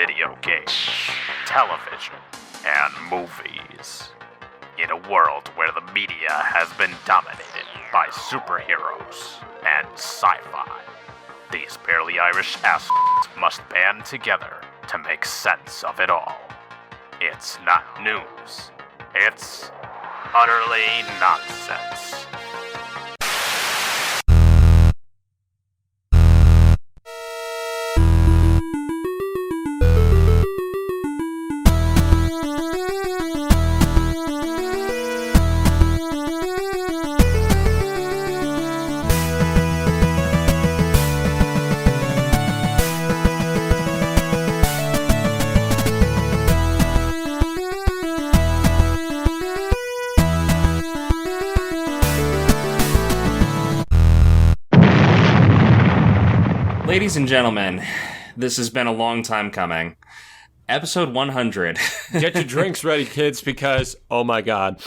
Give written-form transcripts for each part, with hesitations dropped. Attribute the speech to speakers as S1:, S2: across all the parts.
S1: video games, television, and movies. In a world where the media has been dominated by superheroes and sci-fi, these barely Irish assholes must band together to make sense of it all. It's not news. It's utterly nonsense.
S2: Ladies and gentlemen, this has been a long time coming. Episode 100.
S3: Get your drinks ready, kids, because, oh my god.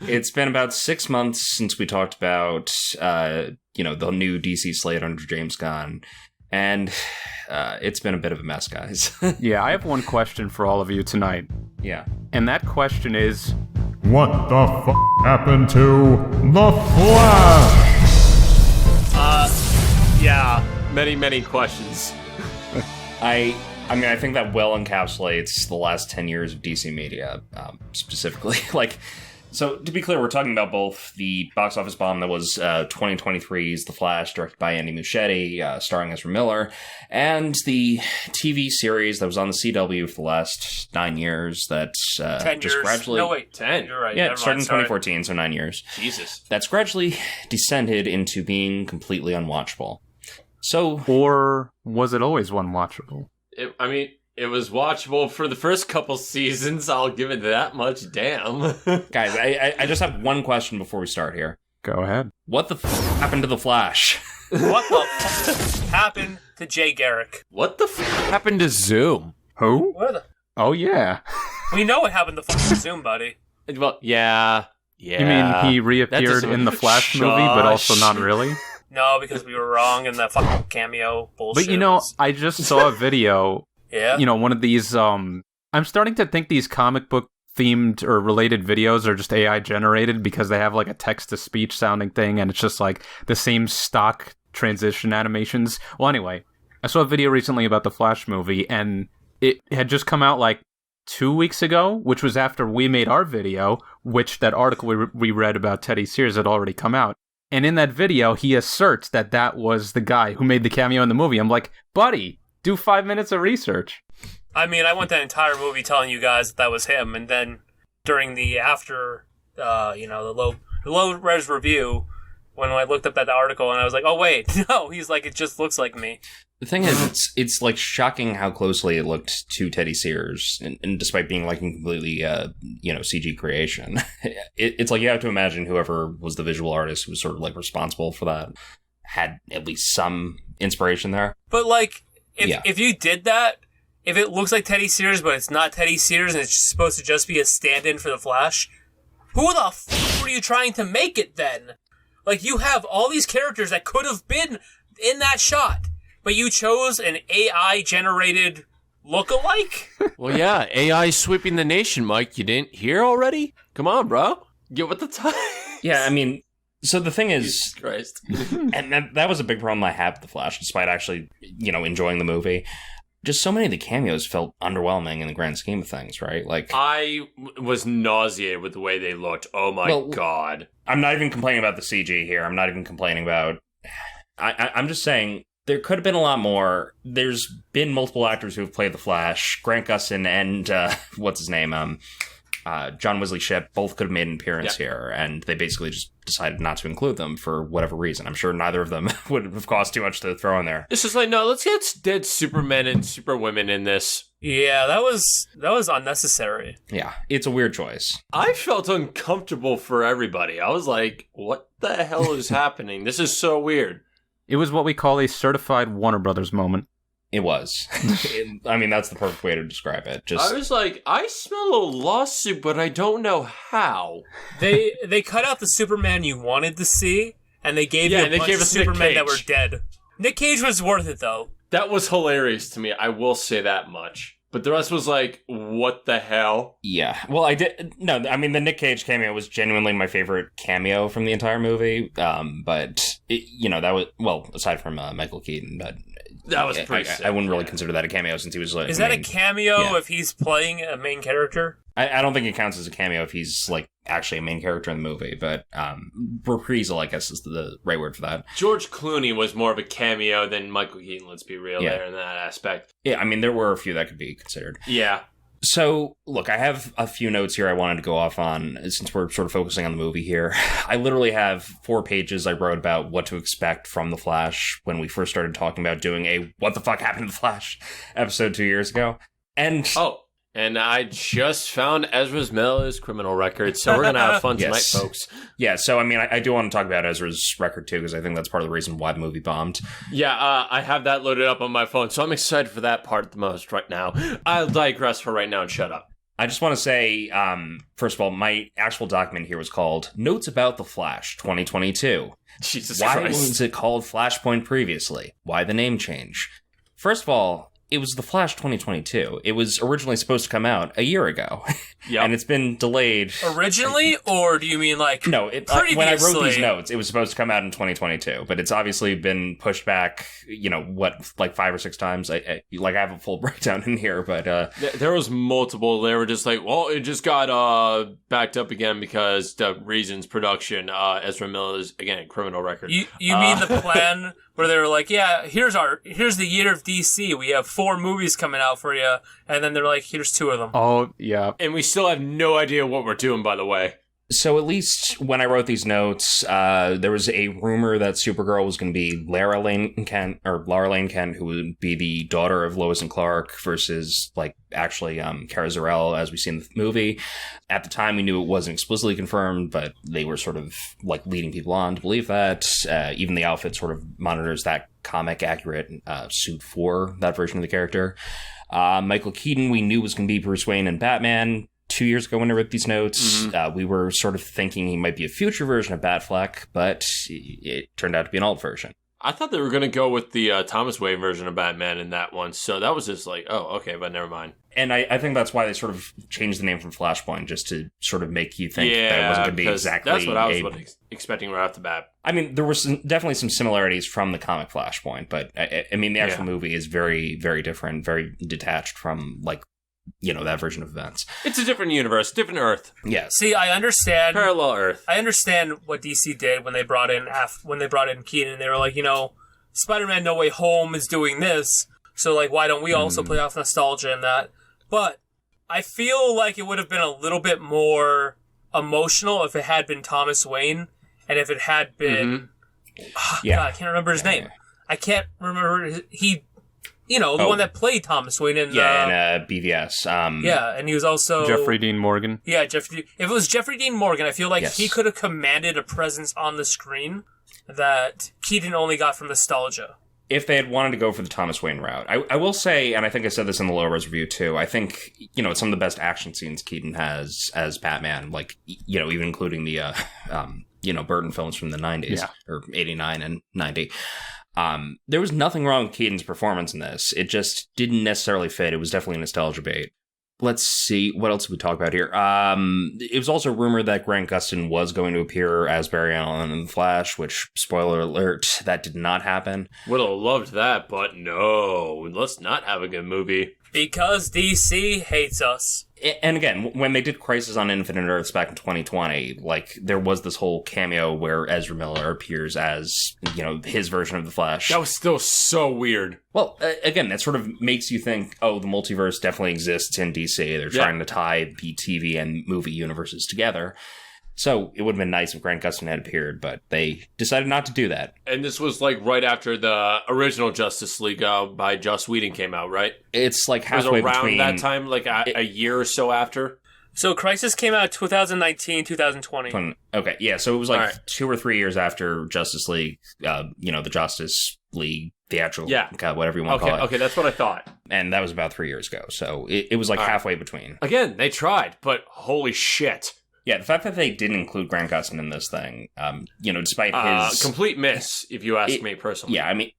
S2: It's been about 6 months since we talked about, the new DC slate under James Gunn. And it's been a bit of a mess, guys.
S4: Yeah, I have one question for all of you tonight.
S2: Yeah.
S4: And that question is,
S5: what the f*** happened to The Flash?
S3: Yeah. Many questions.
S2: I think that well encapsulates the last 10 years of DC media, specifically. So to be clear, we're talking about both the box office bomb that was 2023's The Flash, directed by Andy Muschietti, starring Ezra Miller, and the TV series that was on the CW for the last 9 years that
S6: 10
S2: just
S6: years.
S2: gradually...
S6: No, wait, 10. You're right.
S2: Yeah,
S6: Never
S2: it started in
S6: mind,
S2: 2014, so 9 years.
S6: Jesus.
S2: That's gradually descended into being completely unwatchable. So...
S4: or was it always unwatchable?
S3: It was watchable for the first couple seasons, I'll give it that much, damn.
S2: Guys, I just have one question before we start here.
S4: Go ahead.
S2: What the happened to The Flash?
S6: What the happened to Jay Garrick?
S3: What the happened to Zoom?
S4: Who?
S6: Where the...
S4: Oh, yeah.
S6: We know what happened to fucking Zoom, buddy.
S3: Well, yeah.
S4: You mean he reappeared in the Flash movie, but also not really?
S6: No, because we were wrong in that fucking cameo bullshit.
S4: But I just saw a video...
S6: Yeah?
S4: One of these, I'm starting to think these comic book themed or related videos are just AI generated because they have like a text-to-speech sounding thing and it's just like the same stock transition animations. Well, anyway, I saw a video recently about the Flash movie and it had just come out like 2 weeks ago, which was after we made our video, which that article we read about Teddy Sears had already come out. And in that video, he asserts that was the guy who made the cameo in the movie. I'm like, buddy, do 5 minutes of research.
S6: I mean, I went that entire movie telling you guys that was him, and then during the after, the low res review, when I looked up that article, and I was like, oh wait, no, he's like, it just looks like me.
S2: The thing is, it's like shocking how closely it looked to Teddy Sears, and despite being like a completely, CG creation, it's like you have to imagine whoever was the visual artist who was sort of like responsible for that had at least some inspiration there.
S6: But like, if you did that, if it looks like Teddy Sears, but it's not Teddy Sears, and it's supposed to just be a stand-in for the Flash, who the f*** were you trying to make it then? Like, you have all these characters that could have been in that shot, but you chose an AI-generated look-alike?
S3: Well, yeah, AI sweeping the nation, Mike. You didn't hear already? Come on, bro. Get with the time.
S2: Yeah, I mean... So the thing is,
S3: Jesus Christ.
S2: and that was a big problem I had with The Flash, despite actually, enjoying the movie. Just so many of the cameos felt underwhelming in the grand scheme of things, right? Like,
S3: I was nauseated with the way they looked. Oh my god.
S2: I'm not even complaining about the CG here. I'm not even complaining about... I'm just saying, there could have been a lot more. There's been multiple actors who have played The Flash. Grant Gustin and, what's his name? John Wesley Shipp both could have made an appearance here, and they basically just decided not to include them for whatever reason. I'm sure neither of them would have cost too much to throw in there.
S3: It's just like, no, let's get dead Supermen and Superwomen in this.
S6: Yeah, that was unnecessary.
S2: Yeah, it's a weird choice.
S3: I felt uncomfortable for everybody. I was like, what the hell is happening? This is so weird.
S4: It was what we call a certified Warner Brothers moment.
S2: It was. That's the perfect way to describe it.
S3: I was like, I smell a lawsuit, but I don't know how.
S6: They cut out the Superman you wanted to see, and they gave you a bunch of Supermen that were dead. Nick Cage was worth it, though.
S3: That was hilarious to me. I will say that much. But the rest was like, what the hell?
S2: Yeah. Well, I mean, the Nick Cage cameo was genuinely my favorite cameo from the entire movie. But, that was, well, aside from Michael Keaton, but...
S3: That was pretty sick.
S2: I wouldn't really consider that a cameo since he was like...
S6: Is that a cameo if he's playing a main character?
S2: I don't think it counts as a cameo if he's, like, actually a main character in the movie, but reprisal, I guess, is the right word for that.
S3: George Clooney was more of a cameo than Michael Keaton, let's be real there in that aspect.
S2: Yeah, I mean, there were a few that could be considered.
S3: Yeah.
S2: So, look, I have a few notes here I wanted to go off on, since we're sort of focusing on the movie here. I literally have 4 pages I wrote about what to expect from The Flash when we first started talking about doing a What the Fuck Happened to The Flash episode 2 years ago. And...
S3: And I just found Ezra Miller's criminal record, so we're going to have fun tonight, folks.
S2: Yeah, so, I mean, I do want to talk about Ezra's record, too, because I think that's part of the reason why the movie bombed.
S3: Yeah, I have that loaded up on my phone, so I'm excited for that part the most right now. I'll digress for right now and shut up.
S2: I just want to say, first of all, my actual document here was called Notes About the Flash 2022.
S3: Jesus
S2: Why
S3: Christ.
S2: was it called Flashpoint previously? Why the name change? First of all, it was The Flash 2022. It was originally supposed to come out a year ago.
S3: Yep.
S2: And it's been delayed.
S6: Originally? Or do you mean like
S2: No,
S6: previously?
S2: When I wrote these notes, it was supposed to come out in 2022. But it's obviously been pushed back, like 5 or 6 times. I have a full breakdown in here, but...
S3: There was multiple. They were just like, well, it just got backed up again because the reasons production, Ezra Miller's, again, criminal record.
S6: You mean the plan where they were like, yeah, here's the year of DC. We have 4 movies coming out for you. And then they're like, here's 2 of them.
S4: Oh, yeah.
S3: And we still have no idea what we're doing, by the way.
S2: So at least when I wrote these notes, there was a rumor that Supergirl was going to be Lara Lane Kent, who would be the daughter of Lois and Clark versus, actually Kara Zor-El, as we see in the movie. At the time, we knew it wasn't explicitly confirmed, but they were sort of, leading people on to believe that. Even the outfit sort of monitors that comic-accurate suit for that version of the character. Michael Keaton, we knew was going to be Bruce Wayne and Batman. 2 years ago when I wrote these notes, we were sort of thinking he might be a future version of Batfleck, but it turned out to be an alt version.
S3: I thought they were going to go with the Thomas Wayne version of Batman in that one, so that was just like, oh, okay, but never mind.
S2: And I think that's why they sort of changed the name from Flashpoint, just to sort of make you think that it wasn't going to be exactly...
S3: that's what I was expecting right off the bat.
S2: I mean, there were definitely some similarities from the comic Flashpoint, but I mean, the actual movie is very, very different, very detached from, that version of events.
S3: It's a different universe, different Earth.
S2: Yes.
S6: See, I understand
S3: parallel Earth.
S6: I understand what DC did when they brought in Keaton. They were like, Spider-Man No Way Home is doing this, so why don't we also play off nostalgia and that? But I feel like it would have been a little bit more emotional if it had been Thomas Wayne, and if it had been God, I can't remember his name. I can't remember the one that played Thomas Wayne in
S2: BVS.
S6: And he was also
S4: Jeffrey Dean Morgan.
S6: Yeah, if it was Jeffrey Dean Morgan, I feel like he could have commanded a presence on the screen that Keaton only got from nostalgia.
S2: If they had wanted to go for the Thomas Wayne route. I will say, and I think I said this in the Low Res review too, I think, some of the best action scenes Keaton has as Batman, even including the, Burton films from the 90s, or 89 and 90. There was nothing wrong with Keaton's performance in this. It just didn't necessarily fit. It was definitely a nostalgia bait. Let's see, what else did we talk about here? It was also rumored that Grant Gustin was going to appear as Barry Allen in The Flash, which, spoiler alert, that did not happen.
S3: Would have loved that, but no, let's not have a good movie.
S6: Because DC hates us.
S2: And again, when they did Crisis on Infinite Earths back in 2020, there was this whole cameo where Ezra Miller appears as, his version of the Flash.
S3: That was still so weird.
S2: Well, again, that sort of makes you think, oh, the multiverse definitely exists in DC. They're trying to tie the TV and movie universes together. So it would have been nice if Grant Gustin had appeared, but they decided not to do that.
S3: And this was right after the original Justice League by Joss Whedon came out, right?
S2: It's halfway
S3: it was around
S2: between
S3: that time, a year or so after.
S6: So Crisis came out 2019, 2020.
S2: Okay, yeah, so it was 2 or 3 years after Justice League, the Justice League theatrical cut, whatever you want to call it.
S3: Okay, that's what I thought.
S2: And that was about 3 years ago, so it was halfway between.
S3: Again, they tried, but holy shit.
S2: Yeah, the fact that they didn't include Grant Gustin in this thing, despite his...
S3: complete miss, if you ask me personally.
S2: Yeah, I mean,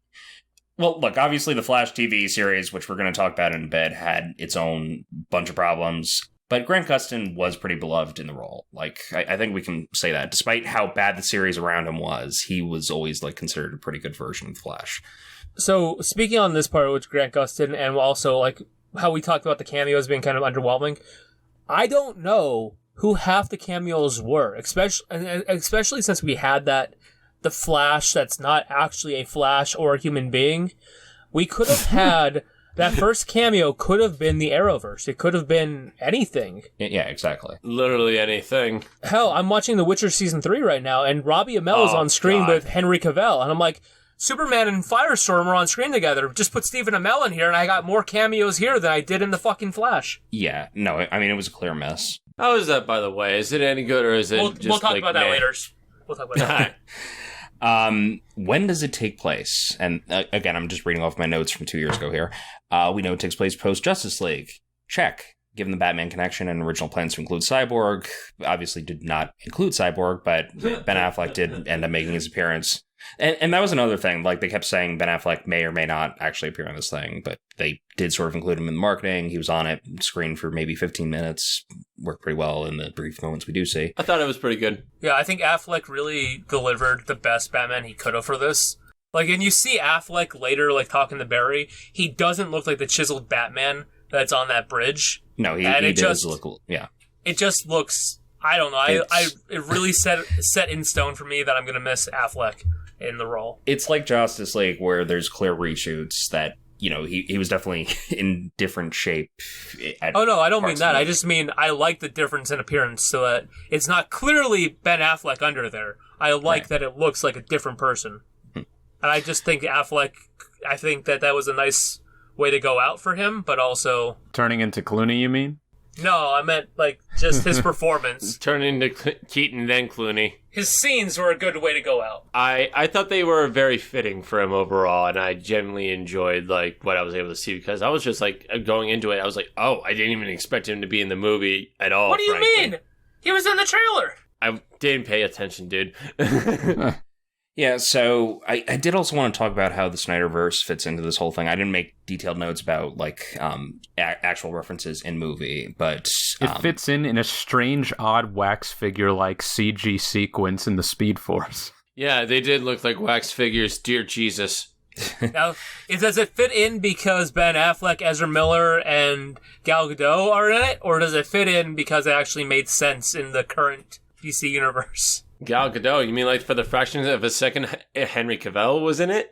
S2: Well, look, obviously the Flash TV series, which we're going to talk about in a bit, had its own bunch of problems. But Grant Gustin was pretty beloved in the role. Like, I think we can say that. Despite how bad the series around him was, he was always, like, considered a pretty good version of Flash.
S6: So, speaking on this part with Grant Gustin, and also, like, how we talked about the cameos being kind of underwhelming, I don't know who half the cameos were, especially since we had the Flash that's not actually a Flash or a human being. We could have had... That first cameo could have been the Arrowverse. It could have been anything.
S2: Yeah, exactly.
S3: Literally anything.
S6: Hell, I'm watching The Witcher Season 3 right now, and Robbie Amell is on screen with Henry Cavill, and I'm like, Superman and Firestorm are on screen together. Just put Stephen Amell in here, and I got more cameos here than I did in the fucking Flash.
S2: Yeah, no, I mean, it was a clear mess.
S3: How is that, by the way? Is it any good, or is it
S6: We'll talk about that later. We'll talk about that.
S2: When does it take place? And again, I'm just reading off my notes from 2 years ago here. We know it takes place post-Justice League. Check. Given the Batman connection and original plans to include Cyborg, obviously did not include Cyborg, but Ben Affleck did end up making his appearance. And that was another thing. Like, they kept saying Ben Affleck may or may not actually appear in this thing, but they did sort of include him in the marketing. He was on it, screened for maybe 15 minutes. Worked pretty well in the brief moments we do see.
S3: I thought it was pretty good.
S6: Yeah, I think Affleck really delivered the best Batman he could have for this. Like, and you see Affleck later, like, talking to Barry. He doesn't look like the chiseled Batman that's on that bridge.
S2: No, he does look, yeah.
S6: It just looks, I don't know. It really set in stone for me that I'm going to miss Affleck in the role.
S2: It's like Justice League, where there's clear reshoots that, you know, he was definitely in different shape.
S6: Oh, no, I don't mean that. I just mean I like the difference in appearance so that it's not clearly Ben Affleck under there. I like that it looks like a different person. And I just think Affleck, I think that was a nice way to go out for him, but also...
S4: Turning into Clooney, you mean?
S6: No, I meant, like, just his performance.
S3: Turning into Keaton, then Clooney.
S6: His scenes were a good way to go out.
S3: I thought they were very fitting for him overall, and I genuinely enjoyed, like, what I was able to see, because I was just, like, going into it, I was like, oh, I didn't even expect him to be in the movie at all.
S6: What do you mean? He was in the trailer!
S3: I didn't pay attention, dude.
S2: Yeah, so I did also want to talk about how the Snyderverse fits into this whole thing. I didn't make detailed notes about, like, actual references in movie, but...
S4: It fits in a strange, odd wax figure-like CG sequence in the Speed Force.
S3: Yeah, they did look like wax figures, dear Jesus.
S6: Now, does it fit in because Ben Affleck, Ezra Miller, and Gal Gadot are in it? Or does it fit in because it actually made sense in the current DC universe?
S3: Gal Gadot, you mean like for the fraction of a second Henry Cavill was in it?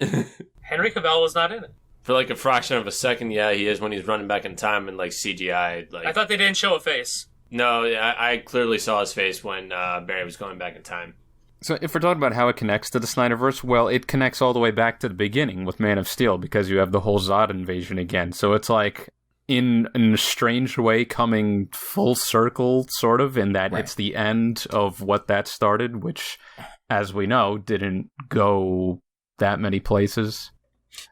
S6: Henry Cavill was not in it.
S3: For like a fraction of a second, yeah, he is when he's running back in time and like CGI. Like,
S6: I thought they didn't show a face.
S3: No, I clearly saw his face when Barry was going back in time.
S4: So if we're talking about how it connects to the Snyderverse, well, it connects all the way back to the beginning with Man of Steel because you have the whole Zod invasion again. So it's like, in a strange way, coming full circle, sort of, in that It's the end of what that started, which, as we know, didn't go that many places.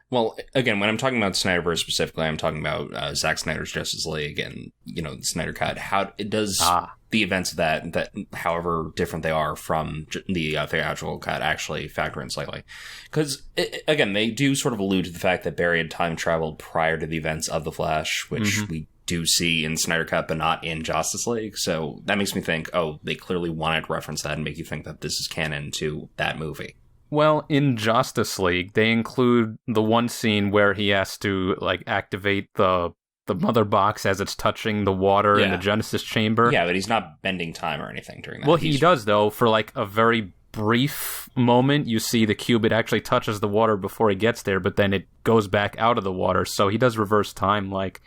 S2: Well, again, when I'm talking about Snyderverse specifically, I'm talking about Zack Snyder's Justice League and, you know, the Snyder Cut. How it does the events of that, however different they are from the theatrical cut, actually factor in slightly. Because, again, they do sort of allude to the fact that Barry had time traveled prior to the events of The Flash, which we do see in Snyder Cut, but not in Justice League. So that makes me think, oh, they clearly wanted to reference that and make you think that this is canon to that movie.
S4: Well, in Justice League, they include the one scene where he has to, like, activate the mother box as it's touching the water in the Genesis chamber.
S2: Yeah, but he's not bending time or anything during that.
S4: Well, he does, though. For, like, a very brief moment, you see the cube, it actually touches the water before he gets there, but then it goes back out of the water. So he does reverse time, like,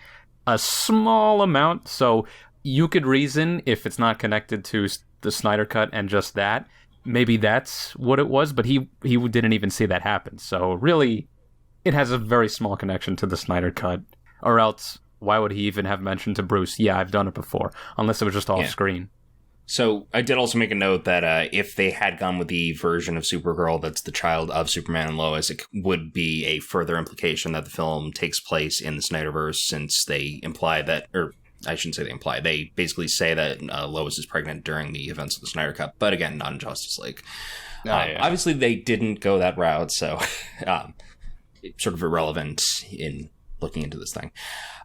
S4: a small amount. So you could reason, if it's not connected to the Snyder Cut and just that, maybe that's what it was, but he didn't even see that happen. So really, it has a very small connection to the Snyder Cut. Or else, why would he even have mentioned to Bruce, yeah, I've done it before, unless it was just off screen.
S2: So I did also make a note that if they had gone with the version of Supergirl that's the child of Superman and Lois, it would be a further implication that the film takes place in the Snyderverse, since they imply that, or I shouldn't say they imply, they basically say that Lois is pregnant during the events of the Snyder Cut, but again, not in Justice League. Obviously, they didn't go that route, so... sort of irrelevant in looking into this thing.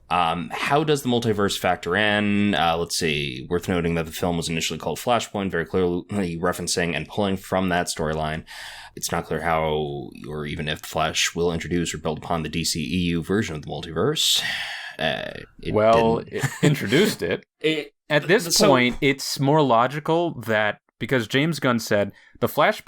S2: How does the multiverse factor in? Let's see. Worth noting that the film was initially called Flashpoint, very clearly referencing and pulling from that storyline. It's not clear how or even if the Flash will introduce or build upon the DCEU version of the multiverse.
S4: It introduced it. At this point, it's more logical that because James Gunn said the Flash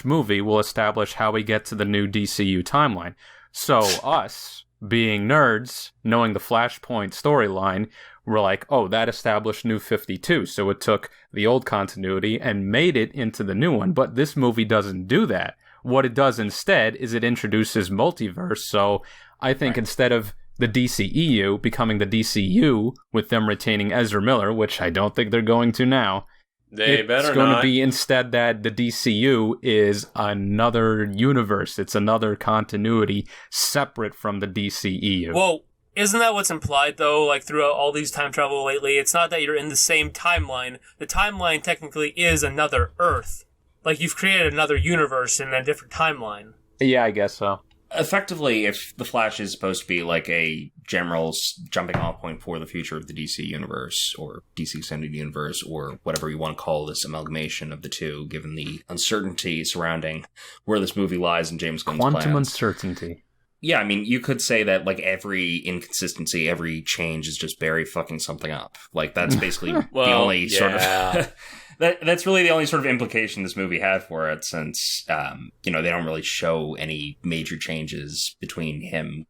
S4: movie will establish how we get to the new DCU timeline. So us, being nerds, knowing the Flashpoint storyline, we're like, oh, that established New 52. So it took the old continuity and made it into the new one. But this movie doesn't do that. What it does instead is it introduces multiverse. So I think instead of the DCEU becoming the DCU with them retaining Ezra Miller, which I don't think they're going to now, it's going to be instead that the DCU is another universe. It's another continuity separate from the DCEU.
S6: Well, isn't that what's implied, though, like, throughout all these time travel lately? It's not that you're in the same timeline. The timeline technically is another Earth. Like, you've created another universe in a different timeline.
S4: Yeah, I guess so.
S2: Effectively, if the Flash is supposed to be like a general jumping off point for the future of the DC universe, or DC Extended Universe, or whatever you want to call this amalgamation of the two, given the uncertainty surrounding where this movie lies in James Gunn's plans.
S4: Quantum uncertainty.
S2: Yeah, I mean, you could say that, like, every inconsistency, every change is just Barry fucking something up. Like, that's basically the only sort of... That's really the only sort of implication this movie had for it, since, they don't really show any major changes between him,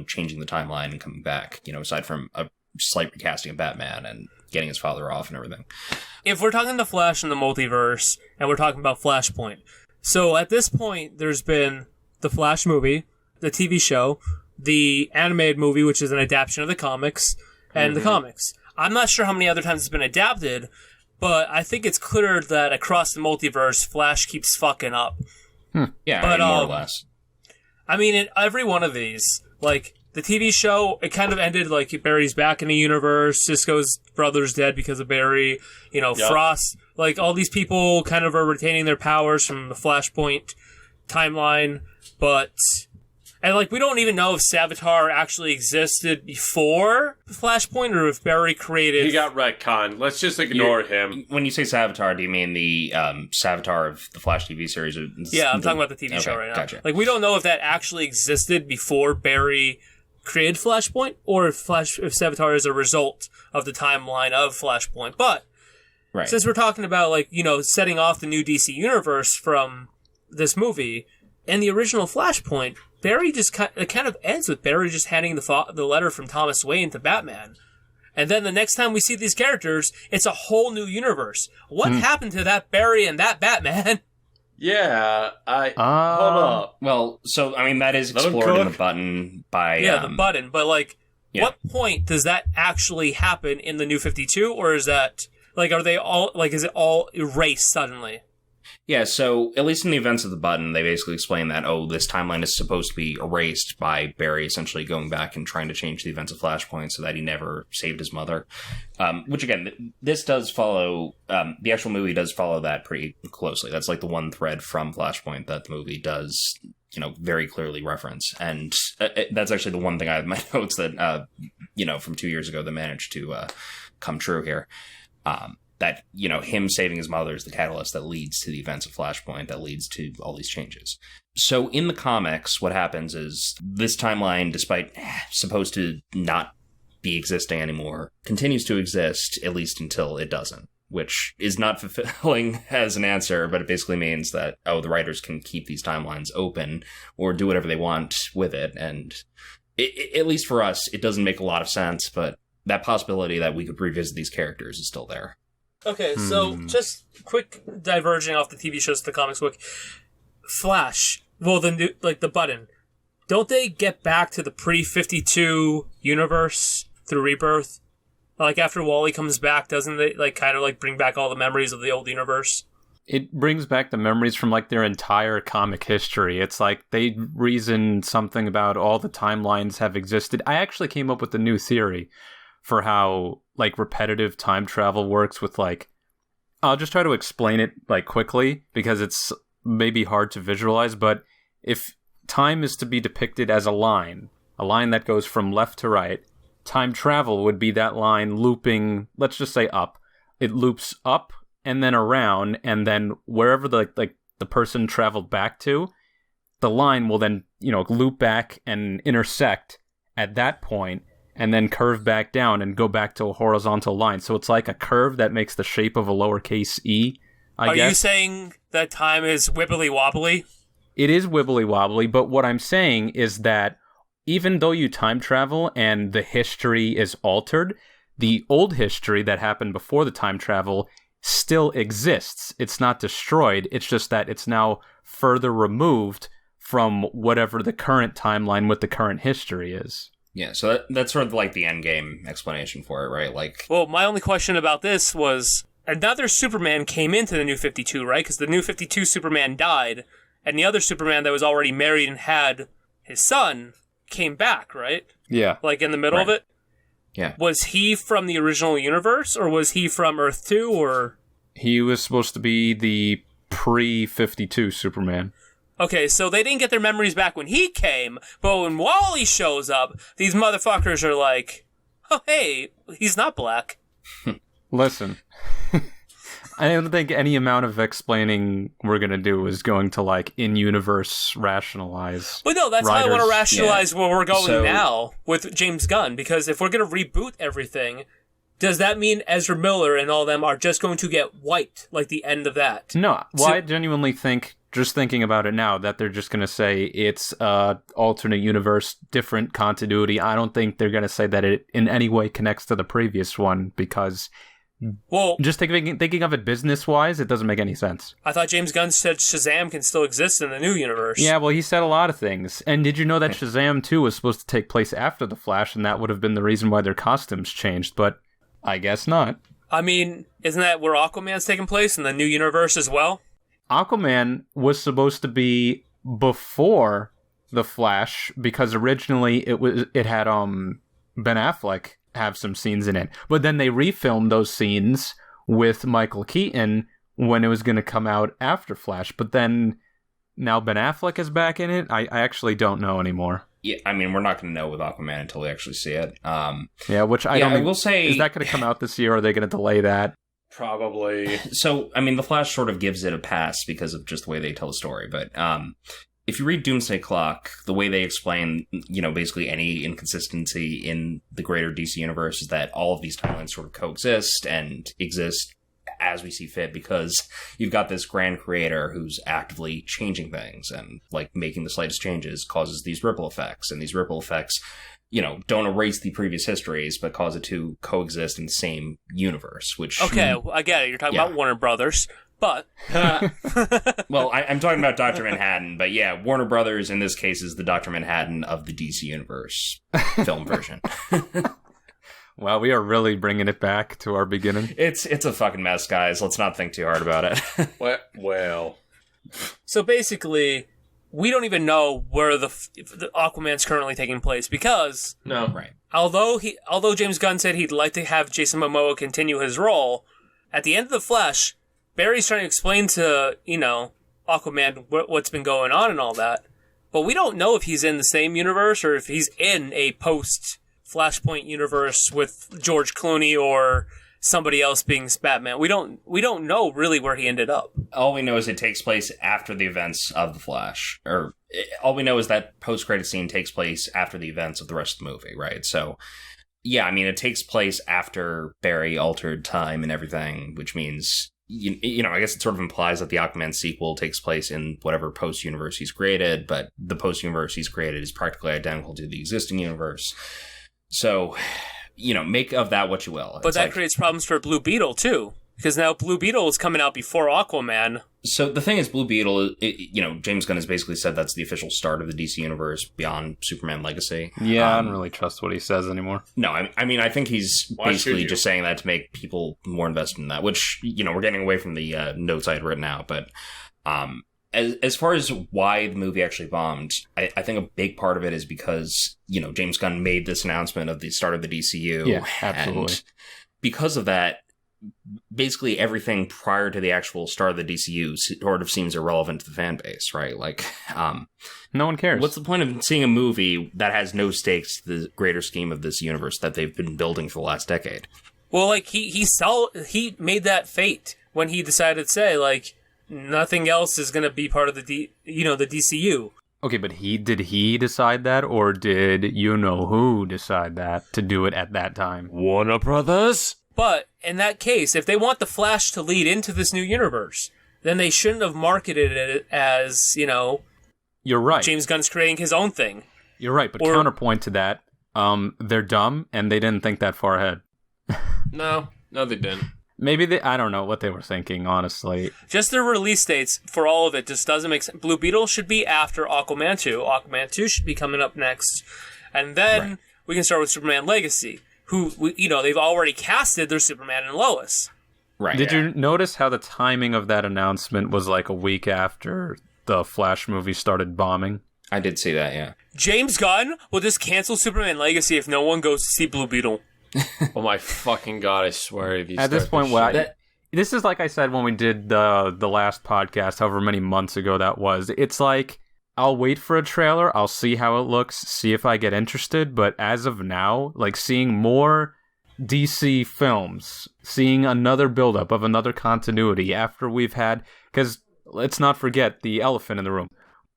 S2: changing the timeline and coming back, aside from a slight recasting of Batman and getting his father off and everything.
S6: If we're talking The Flash and the multiverse, and we're talking about Flashpoint, so at this point, there's been the Flash movie, the TV show, the animated movie, which is an adaptation of the comics, and the comics. I'm not sure how many other times it's been adapted, but I think it's clear that across the multiverse, Flash keeps fucking up.
S2: Yeah, but, more or less.
S6: I mean, in every one of these, like, the TV show, it kind of ended like Barry's back in the universe, Cisco's brother's dead because of Barry, Frost, like, all these people kind of are retaining their powers from the Flashpoint timeline, but... And, like, we don't even know if Savitar actually existed before Flashpoint or if Barry created...
S3: He got retconned. Let's just ignore him.
S2: When you say Savitar, do you mean the Savitar of the Flash TV series?
S6: Yeah, I'm talking about the TV show right now.
S2: Gotcha.
S6: Like, we don't know if that actually existed before Barry created Flashpoint or if Savitar is a result of the timeline of Flashpoint. But since we're talking about, like, setting off the new DC universe from this movie, in the original Flashpoint... Barry just kind of ends with Barry just handing the letter from Thomas Wayne to Batman. And then the next time we see these characters, it's a whole new universe. What happened to that Barry and that Batman?
S3: Yeah, hold up.
S2: Well, so, I mean, that is explored in the button by...
S6: Yeah, the button, but, like, what point does that actually happen in the New 52? Or is that, like, are they all, like, is it all erased suddenly?
S2: Yeah, so at least in the events of the button, they basically explain that, this timeline is supposed to be erased by Barry essentially going back and trying to change the events of Flashpoint so that he never saved his mother. Which, again, this does follow, the actual movie does follow that pretty closely. That's like the one thread from Flashpoint that the movie does, very clearly reference. And that's actually the one thing I have in my notes that, from 2 years ago that managed to come true here. That, him saving his mother is the catalyst that leads to the events of Flashpoint, that leads to all these changes. So in the comics, what happens is this timeline, despite supposed to not be existing anymore, continues to exist, at least until it doesn't, which is not fulfilling as an answer, but it basically means that, the writers can keep these timelines open or do whatever they want with it. And at least for us, it doesn't make a lot of sense, but that possibility that we could revisit these characters is still there.
S6: Okay, so just quick diverging off the TV shows to the comics book. Flash, the button. Don't they get back to the pre-52 universe through Rebirth? Like, after Wally comes back, doesn't they, like, kind of, like, bring back all the memories of the old universe?
S4: It brings back the memories from, like, their entire comic history. It's like they reason something about all the timelines have existed. I actually came up with a new theory for how, like, repetitive time travel works with, like... I'll just try to explain it, like, quickly, because it's maybe hard to visualize, but if time is to be depicted as a line that goes from left to right. Time travel would be that line looping, let's just say up. It loops up and then around, and then wherever the person traveled back to, the line will then, loop back and intersect at that point, and then curve back down and go back to a horizontal line. So it's like a curve that makes the shape of a lowercase e, I guess.
S6: Are you saying that time is wibbly wobbly?
S4: It is wibbly wobbly, but what I'm saying is that even though you time travel and the history is altered, the old history that happened before the time travel still exists. It's not destroyed. It's just that it's now further removed from whatever the current timeline with the current history is.
S2: Yeah, so that's sort of like the end game explanation for it, right?
S6: Well, my only question about this was, another Superman came into the New 52, right? Because the New 52 Superman died, and the other Superman that was already married and had his son came back, right?
S4: Yeah.
S6: Like in the middle of it?
S2: Yeah.
S6: Was he from the original universe, or was he from Earth 2, or...?
S4: He was supposed to be the pre-52 Superman.
S6: Okay, so they didn't get their memories back when he came, but when Wally shows up, these motherfuckers are like, oh, hey, he's not black.
S4: Listen, I don't think any amount of explaining we're going to do is going to, in-universe rationalize.
S6: Well, no, that's how I want to rationalize where we're going
S2: now
S6: now with James Gunn, because if we're going to reboot everything, does that mean Ezra Miller and all them are just going to get wiped, like the end of that?
S4: No, I genuinely think, just thinking about it now, that they're just going to say it's alternate universe, different continuity. I don't think they're going to say that it in any way connects to the previous one, because... Well, just thinking of it business-wise, it doesn't make any sense.
S6: I thought James Gunn said Shazam can still exist in the new universe.
S4: Yeah, well, he said a lot of things. And did you know that Shazam 2 was supposed to take place after The Flash, and that would have been the reason why their costumes changed, but I guess not.
S6: I mean, isn't that where Aquaman's taking place, in the new universe as well?
S4: Aquaman was supposed to be before The Flash, because originally it had Ben Affleck have some scenes in it. But then they refilmed those scenes with Michael Keaton when it was going to come out after Flash. But then now Ben Affleck is back in it? I actually don't know anymore.
S2: Yeah, I mean, we're not going to know with Aquaman until we actually see it.
S4: Which I will
S2: say...
S4: Is that going to come out this year, or are they going to delay that?
S3: Probably.
S2: So, I mean, The Flash sort of gives it a pass because of just the way they tell the story. But if you read Doomsday Clock, the way they explain, basically any inconsistency in the greater DC universe is that all of these timelines sort of coexist and exist as we see fit, because you've got this grand creator who's actively changing things, and making the slightest changes causes these ripple effects, and these ripple effects don't erase the previous histories, but cause it to coexist in the same universe, which...
S6: Okay, I get it. You're talking about Warner Brothers, but...
S2: Well, I'm talking about Dr. Manhattan, but yeah, Warner Brothers in this case is the Dr. Manhattan of the DC Universe film version.
S4: Wow, we are really bringing it back to our beginning.
S2: It's a fucking mess, guys. Let's not think too hard about it.
S3: Well...
S6: So basically... we don't even know where the Aquaman's currently taking place, because
S2: right.
S6: Although James Gunn said he'd like to have Jason Momoa continue his role, at the end of The Flash, Barry's trying to explain to Aquaman what's been going on and all that, but we don't know if he's in the same universe or if he's in a post Flashpoint universe with George Clooney or somebody else being Batman. We don't know really where he ended up.
S2: All we know is it takes place after the events of The Flash. Or all we know is that post-credit scene takes place after the events of the rest of the movie, right? So, yeah, I mean, it takes place after Barry altered time and everything, which means, I guess it sort of implies that the Aquaman sequel takes place in whatever post-universe he's created, but the post-universe he's created is practically identical to the existing universe. So... make of that what you will.
S6: But that creates problems for Blue Beetle, too. Because now Blue Beetle is coming out before Aquaman.
S2: So the thing is, Blue Beetle, James Gunn has basically said that's the official start of the DC Universe beyond Superman Legacy.
S4: Yeah, I don't really trust what he says anymore.
S2: No, I mean, I think he's basically just saying that to make people more invested in that, which, we're getting away from the notes I had written out. But as far as why the movie actually bombed, I think a big part of it is because, James Gunn made this announcement of the start of the DCEU.
S4: Yeah, absolutely.
S2: And because of that, basically everything prior to the actual start of the DCU sort of seems irrelevant to the fan base, right? Like,
S4: no one cares.
S2: what's the point of seeing a movie that has no stakes to the greater scheme of this universe that they've been building for the last decade?
S6: Well, like, he made that fate when he decided to say, like, nothing else is going to be part of the DCU.
S4: Okay, but did he decide that, or did you-know-who decide that to do it at that time?
S3: Warner Brothers?
S6: But in that case, if they want the Flash to lead into this new universe, then they shouldn't have marketed it as,
S4: You're right.
S6: James Gunn's creating his own thing.
S4: You're right, but counterpoint to that, they're dumb, and they didn't think that far ahead.
S3: No, they didn't.
S4: Maybe I don't know what they were thinking, honestly.
S6: Just their release dates for all of it just doesn't make sense. Blue Beetle should be after Aquaman 2. Aquaman 2 should be coming up next. And then we can start with Superman Legacy, who, they've already casted their Superman and Lois.
S2: Right.
S4: Did you notice how the timing of that announcement was like a week after the Flash movie started bombing?
S2: I did see that, yeah.
S6: James Gunn will just cancel Superman Legacy if no one goes to see Blue Beetle.
S3: Oh my fucking god, I swear if you
S4: at this point, this is like I said when we did the last podcast, however many months ago that was. It's like, I'll wait for a trailer, I'll see how it looks, see if I get interested, but as of now, like seeing more DC films, seeing another buildup of another continuity after we've had, because let's not forget the elephant in the room.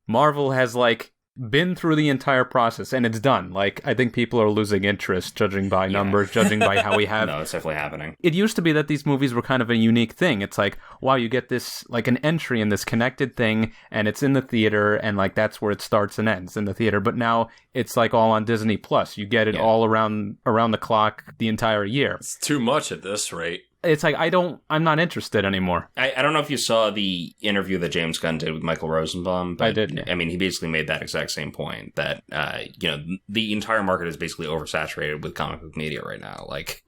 S4: Marvel has like been through the entire process and it's done. Like, I think people are losing interest judging by numbers, judging by how we have.
S2: No, it's definitely happening.
S4: It used to be that these movies were kind of a unique thing. It's like, wow, you get this, like an entry in this connected thing and it's in the theater and like that's where it starts and ends in the theater. But now it's like all on Disney Plus. You get it all around the clock the entire year.
S3: It's too much at this rate.
S4: It's like, I'm not interested anymore.
S2: I don't know if you saw the interview that James Gunn did with Michael Rosenbaum, but
S4: I did.
S2: I mean, he basically made that exact same point that, the entire market is basically oversaturated with comic book media right now. Like,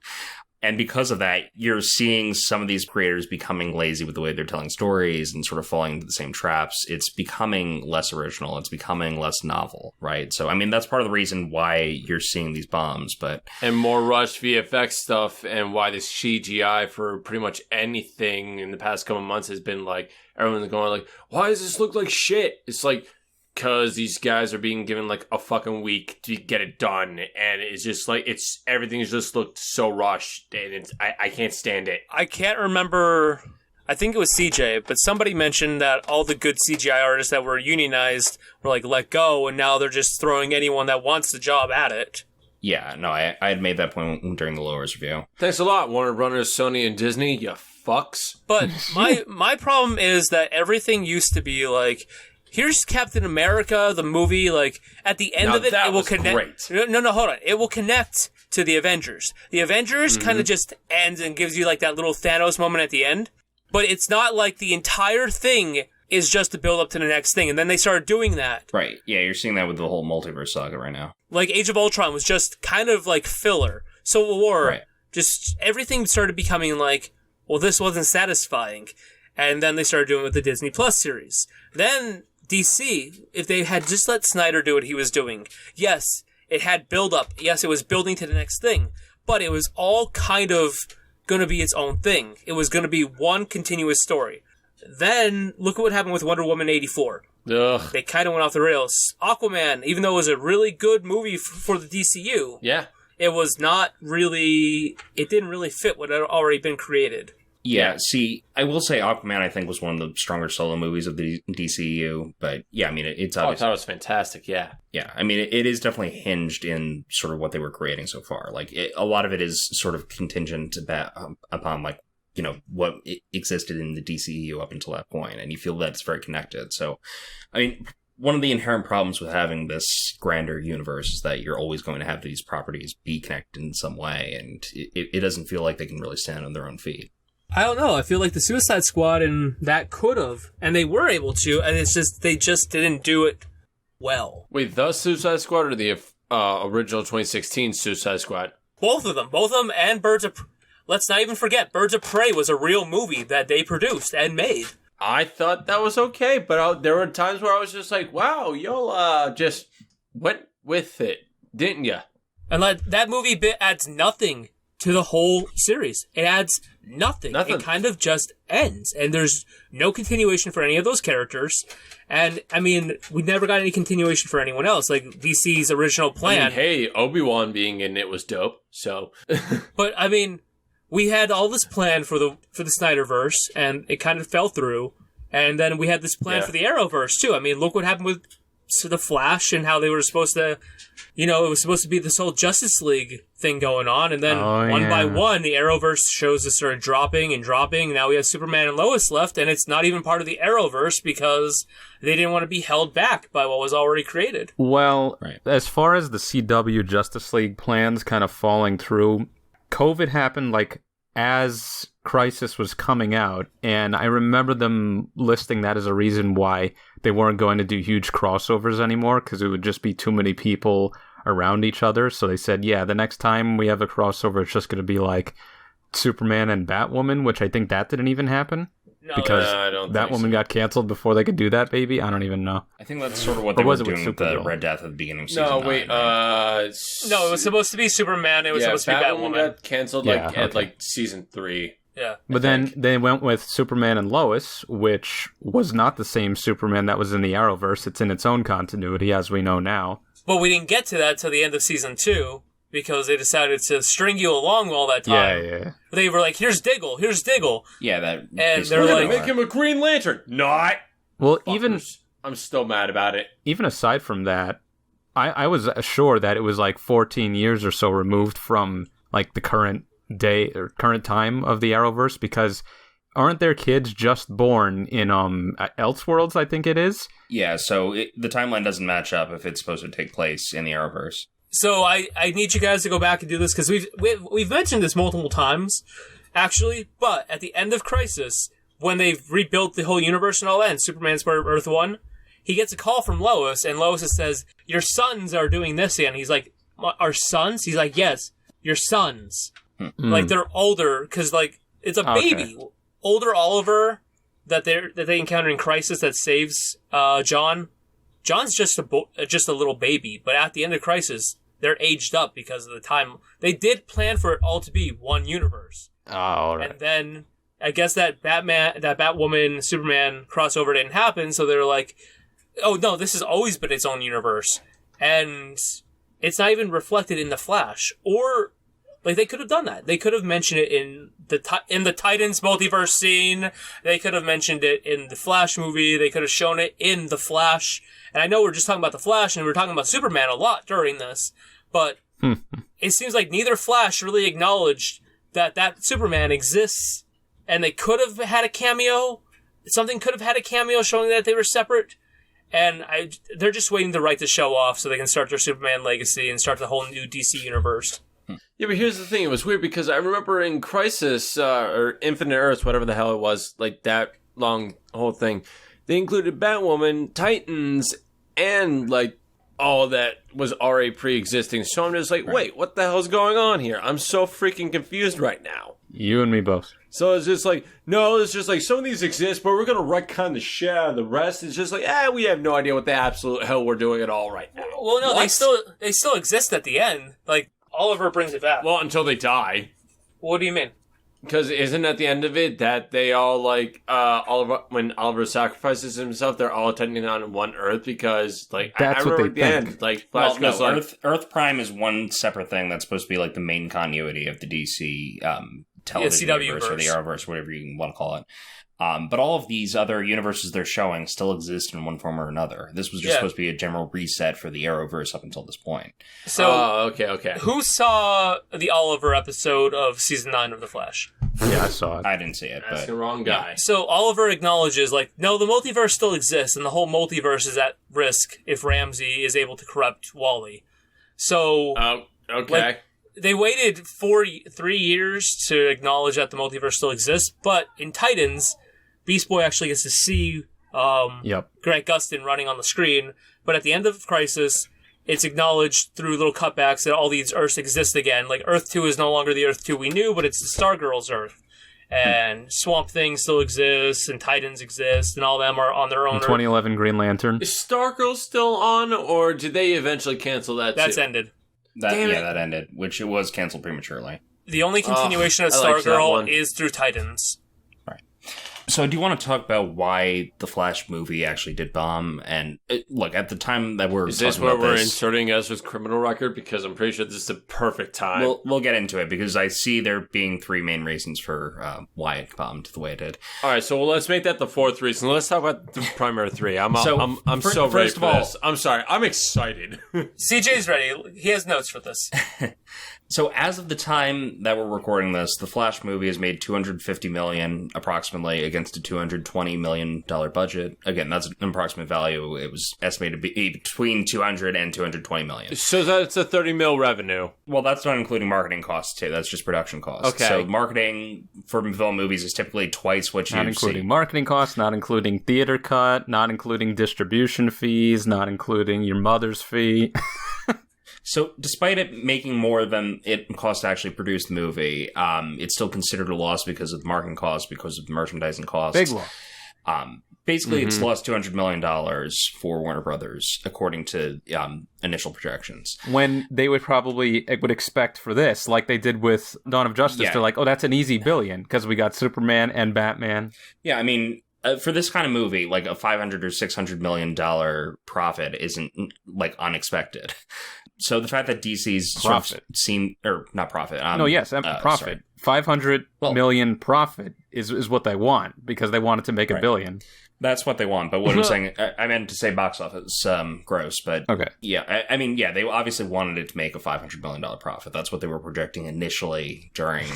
S2: and because of that, you're seeing some of these creators becoming lazy with the way they're telling stories and sort of falling into the same traps. It's becoming less original. It's becoming less novel, right? So, I mean, that's part of the reason why you're seeing these bombs, but...
S3: And more rushed VFX stuff, and why this CGI for pretty much anything in the past couple months has been like, everyone's going like, why does this look like shit? It's like, because these guys are being given like a fucking week to get it done, and it's just like everything's just looked so rushed, and I can't stand it.
S6: I can't remember. I think it was CJ, but somebody mentioned that all the good CGI artists that were unionized were like let go, and now they're just throwing anyone that wants the job at it.
S2: Yeah, no, I had made that point during the Lowers review.
S3: Thanks a lot, Warner Brothers, Sony, and Disney. You fucks.
S6: But my problem is that everything used to be like, here's Captain America, the movie, like, at the end of it, it will connect. Great. No, hold on. It will connect to the Avengers. The Avengers kind of just ends and gives you, like, that little Thanos moment at the end. But it's not like the entire thing is just to build up to the next thing. And then they started doing that.
S2: Right. Yeah, you're seeing that with the whole multiverse saga right now.
S6: Like, Age of Ultron was just kind of, like, filler. Civil War, just everything started becoming like, well, this wasn't satisfying. And then they started doing it with the Disney Plus series. Then... DC, if they had just let Snyder do what he was doing, yes, it had build-up. Yes, it was building to the next thing. But it was all kind of going to be its own thing. It was going to be one continuous story. Then, look at what happened with Wonder Woman 84.
S3: Ugh.
S6: They kind of went off the rails. Aquaman, even though it was a really good movie for the DCU, it was not really... It didn't really fit what had already been created.
S2: Yeah, see, I will say Aquaman, I think, was one of the stronger solo movies of the DCEU, but yeah, I mean, it's obviously...
S3: I thought it was fantastic, yeah.
S2: Yeah, I mean, it is definitely hinged in sort of what they were creating so far. Like, a lot of it is sort of contingent upon, like, what existed in the DCEU up until that point, and you feel that it's very connected. So, I mean, one of the inherent problems with having this grander universe is that you're always going to have these properties be connected in some way, and it doesn't feel like they can really stand on their own feet.
S6: I don't know. I feel like the Suicide Squad and that could have, and they were able to, and it's just they just didn't do it well.
S3: Wait, the Suicide Squad or the original 2016 Suicide Squad?
S6: Both of them, and Birds of. Let's not even forget, Birds of Prey was a real movie that they produced and made.
S3: I thought that was okay, but there were times where I was just like, "Wow, y'all just went with it, didn't ya?"
S6: And that movie adds nothing to the whole series. It adds nothing. It kind of just ends, and there's no continuation for any of those characters. And, I mean, we never got any continuation for anyone else. Like, DC's original plan...
S3: I mean, hey, Obi-Wan being in it was dope, so...
S6: But, I mean, we had all this plan for the Snyderverse, and it kind of fell through. And then we had this plan for the Arrowverse, too. I mean, look what happened with the Flash and how they were supposed to... You know, it was supposed to be this whole Justice League thing going on, and then one by one, the Arrowverse shows just started dropping and dropping. Now we have Superman and Lois left, and it's not even part of the Arrowverse because they didn't want to be held back by what was already created.
S4: Well, as far as the CW Justice League plans kind of falling through, COVID happened like as Crisis was coming out, and I remember them listing that as a reason why they weren't going to do huge crossovers anymore, because it would just be too many people around each other. So they said, the next time we have a crossover, it's just going to be like Superman and Batwoman, which I think that didn't even happen. Because Batwoman got canceled before they could do that, baby. I don't even know.
S2: I think that's sort of what they were doing with the Red Death at the beginning of season 9.
S3: No, wait,
S6: no, it was supposed to be Superman, it was supposed to be Batwoman.
S3: Got canceled at season 3.
S6: Yeah.
S4: But then they went with Superman and Lois, which was not the same Superman that was in the Arrowverse. It's in its own continuity, as we know now.
S6: But we didn't get to that till the end of season 2, because they decided to string you along all that time.
S4: Yeah.
S6: They were like, here's Diggle.
S2: Yeah, that...
S6: And they're like...
S3: Make him a Green Lantern! Not!
S4: Well,
S3: Fuckers. I'm still mad about it.
S4: Even aside from that, I was sure that it was like 14 years or so removed from like the current day or current time of the Arrowverse, because aren't there kids just born in Elseworlds, I think it is?
S2: Yeah, so the timeline doesn't match up if it's supposed to take place in the Arrowverse.
S6: So I need you guys to go back and do this, because we've mentioned this multiple times, actually, but at the end of Crisis, when they've rebuilt the whole universe and all that, and Superman's part of Earth 1, he gets a call from Lois, and Lois says, your sons are doing this, and he's like, our sons? He's like, yes, your sons. Like, they're older, because, like, it's a baby. Older Oliver that they encounter in Crisis that saves John. John's just a little baby, but at the end of Crisis, they're aged up because of the time. They did plan for it all to be one universe.
S4: Oh, all right.
S6: And then, I guess that Batwoman, Superman crossover didn't happen, so they're like, oh no, this has always been its own universe. And it's not even reflected in The Flash. Or, like, they could have done that. They could have mentioned it in the Titans multiverse scene. They could have mentioned it in the Flash movie. They could have shown it in The Flash. And I know we're just talking about The Flash, and we're talking about Superman a lot during this, but it seems like neither Flash really acknowledged that Superman exists, and they could have had a cameo. Something could have had a cameo showing that they were separate, and they're just waiting to write the show off so they can start their Superman legacy and start the whole new DC universe.
S3: Yeah, but here's the thing. It was weird because I remember in Crisis, or Infinite Earths, whatever the hell it was, like that long whole thing, they included Batwoman, Titans, and, like, all that was already pre-existing. So I'm just like, wait, what the hell's going on here? I'm so freaking confused right now.
S4: You and me both.
S3: So it's just like, no, it's just like, some of these exist, but we're going to retcon the shit out of the rest. It's just like, we have no idea what the absolute hell we're doing at all right now.
S6: Well, no, they still exist at the end. Like, Oliver brings it back.
S3: Well, until they die.
S6: What do you mean?
S3: Because isn't at the end of it that they all, like, Oliver, when Oliver sacrifices himself, they're all attending on one Earth because, like,
S4: that's
S3: I remember
S4: what
S3: at
S4: they
S3: the
S4: think.
S3: end, like, Flash goes like...
S2: Earth Prime is one separate thing that's supposed to be, like, the main continuity of the DC television universe, or the Arrowverse, whatever you want to call it. But all of these other universes they're showing still exist in one form or another. This was just supposed to be a general reset for the Arrowverse up until this point.
S6: So,
S3: okay.
S6: Who saw the Oliver episode of season 9 of The Flash?
S4: Yeah, I saw it.
S2: I didn't see it,
S3: That's
S2: but...
S3: the wrong guy.
S6: So Oliver acknowledges, like, no, the multiverse still exists, and the whole multiverse is at risk if Ramsey is able to corrupt Wally. So...
S3: okay.
S6: Like, they waited 3 years to acknowledge that the multiverse still exists, but in Titans... Beast Boy actually gets to see Grant Gustin running on the screen, but at the end of Crisis, it's acknowledged through little cutbacks that all these Earths exist again. Like, Earth 2 is no longer the Earth 2 we knew, but it's the Stargirl's Earth. And Swamp Thing still exists, and Titans exist, and all of them are on their own
S4: Earth. 2011 Green Lantern.
S3: Is Stargirl still on, or did they eventually cancel that
S6: That's ended.
S2: That ended, which it was canceled prematurely.
S6: The only continuation of
S3: I liked that
S6: Stargirl
S3: one.
S6: is through Titans.
S2: So do you want to talk about why the Flash movie actually did bomb? And look, at the time that we're
S3: Is this
S2: talking
S3: where
S2: about
S3: we're
S2: this,
S3: inserting Ezra's criminal record? Because I'm pretty sure this is the perfect time.
S2: we'll get into it because I see there being three main reasons for why it bombed the way it did.
S3: All right, so let's make that the fourth reason. Let's talk about the primary three. I'm
S2: So,
S3: so ready
S2: first
S3: for
S2: of all-
S3: this. I'm sorry. I'm excited.
S6: CJ's ready. He has notes for this.
S2: So as of the time that we're recording this, the Flash movie has made $250 million approximately against a $220 million budget. Again, that's an approximate value. It was estimated to be between $200 and $220 million.
S3: So that's a 30 mil revenue.
S2: Well, that's not including marketing costs too. That's just production costs.
S3: Okay.
S2: So marketing for film movies is typically twice what you
S4: Not including
S2: see.
S4: marketing costs, not including theater cut, not including distribution fees, not including your mother's fee.
S2: So despite it making more than it cost to actually produce the movie, it's still considered a loss because of the marketing costs, because of the merchandising costs.
S4: Big loss.
S2: Basically, it's lost $200 million for Warner Brothers, according to initial projections.
S4: When they would expect for this, like they did with Dawn of Justice,
S2: Yeah.
S4: they're like, oh, that's an easy billion because we got Superman and Batman.
S2: Yeah, I mean, for this kind of movie, like a $500 or $600 million profit isn't like unexpected. So the fact that DC's
S4: Profit.
S2: not profit.
S4: Profit.
S2: Sorry.
S4: 500
S2: Well-
S4: million profit is what they want because they wanted to make
S2: Right.
S4: $1 billion.
S2: That's what they want. But what I'm saying, I meant to say box office gross. But
S4: Okay.
S2: yeah, I mean, yeah, they obviously wanted it to make a $500 million profit. That's what they were projecting initially during,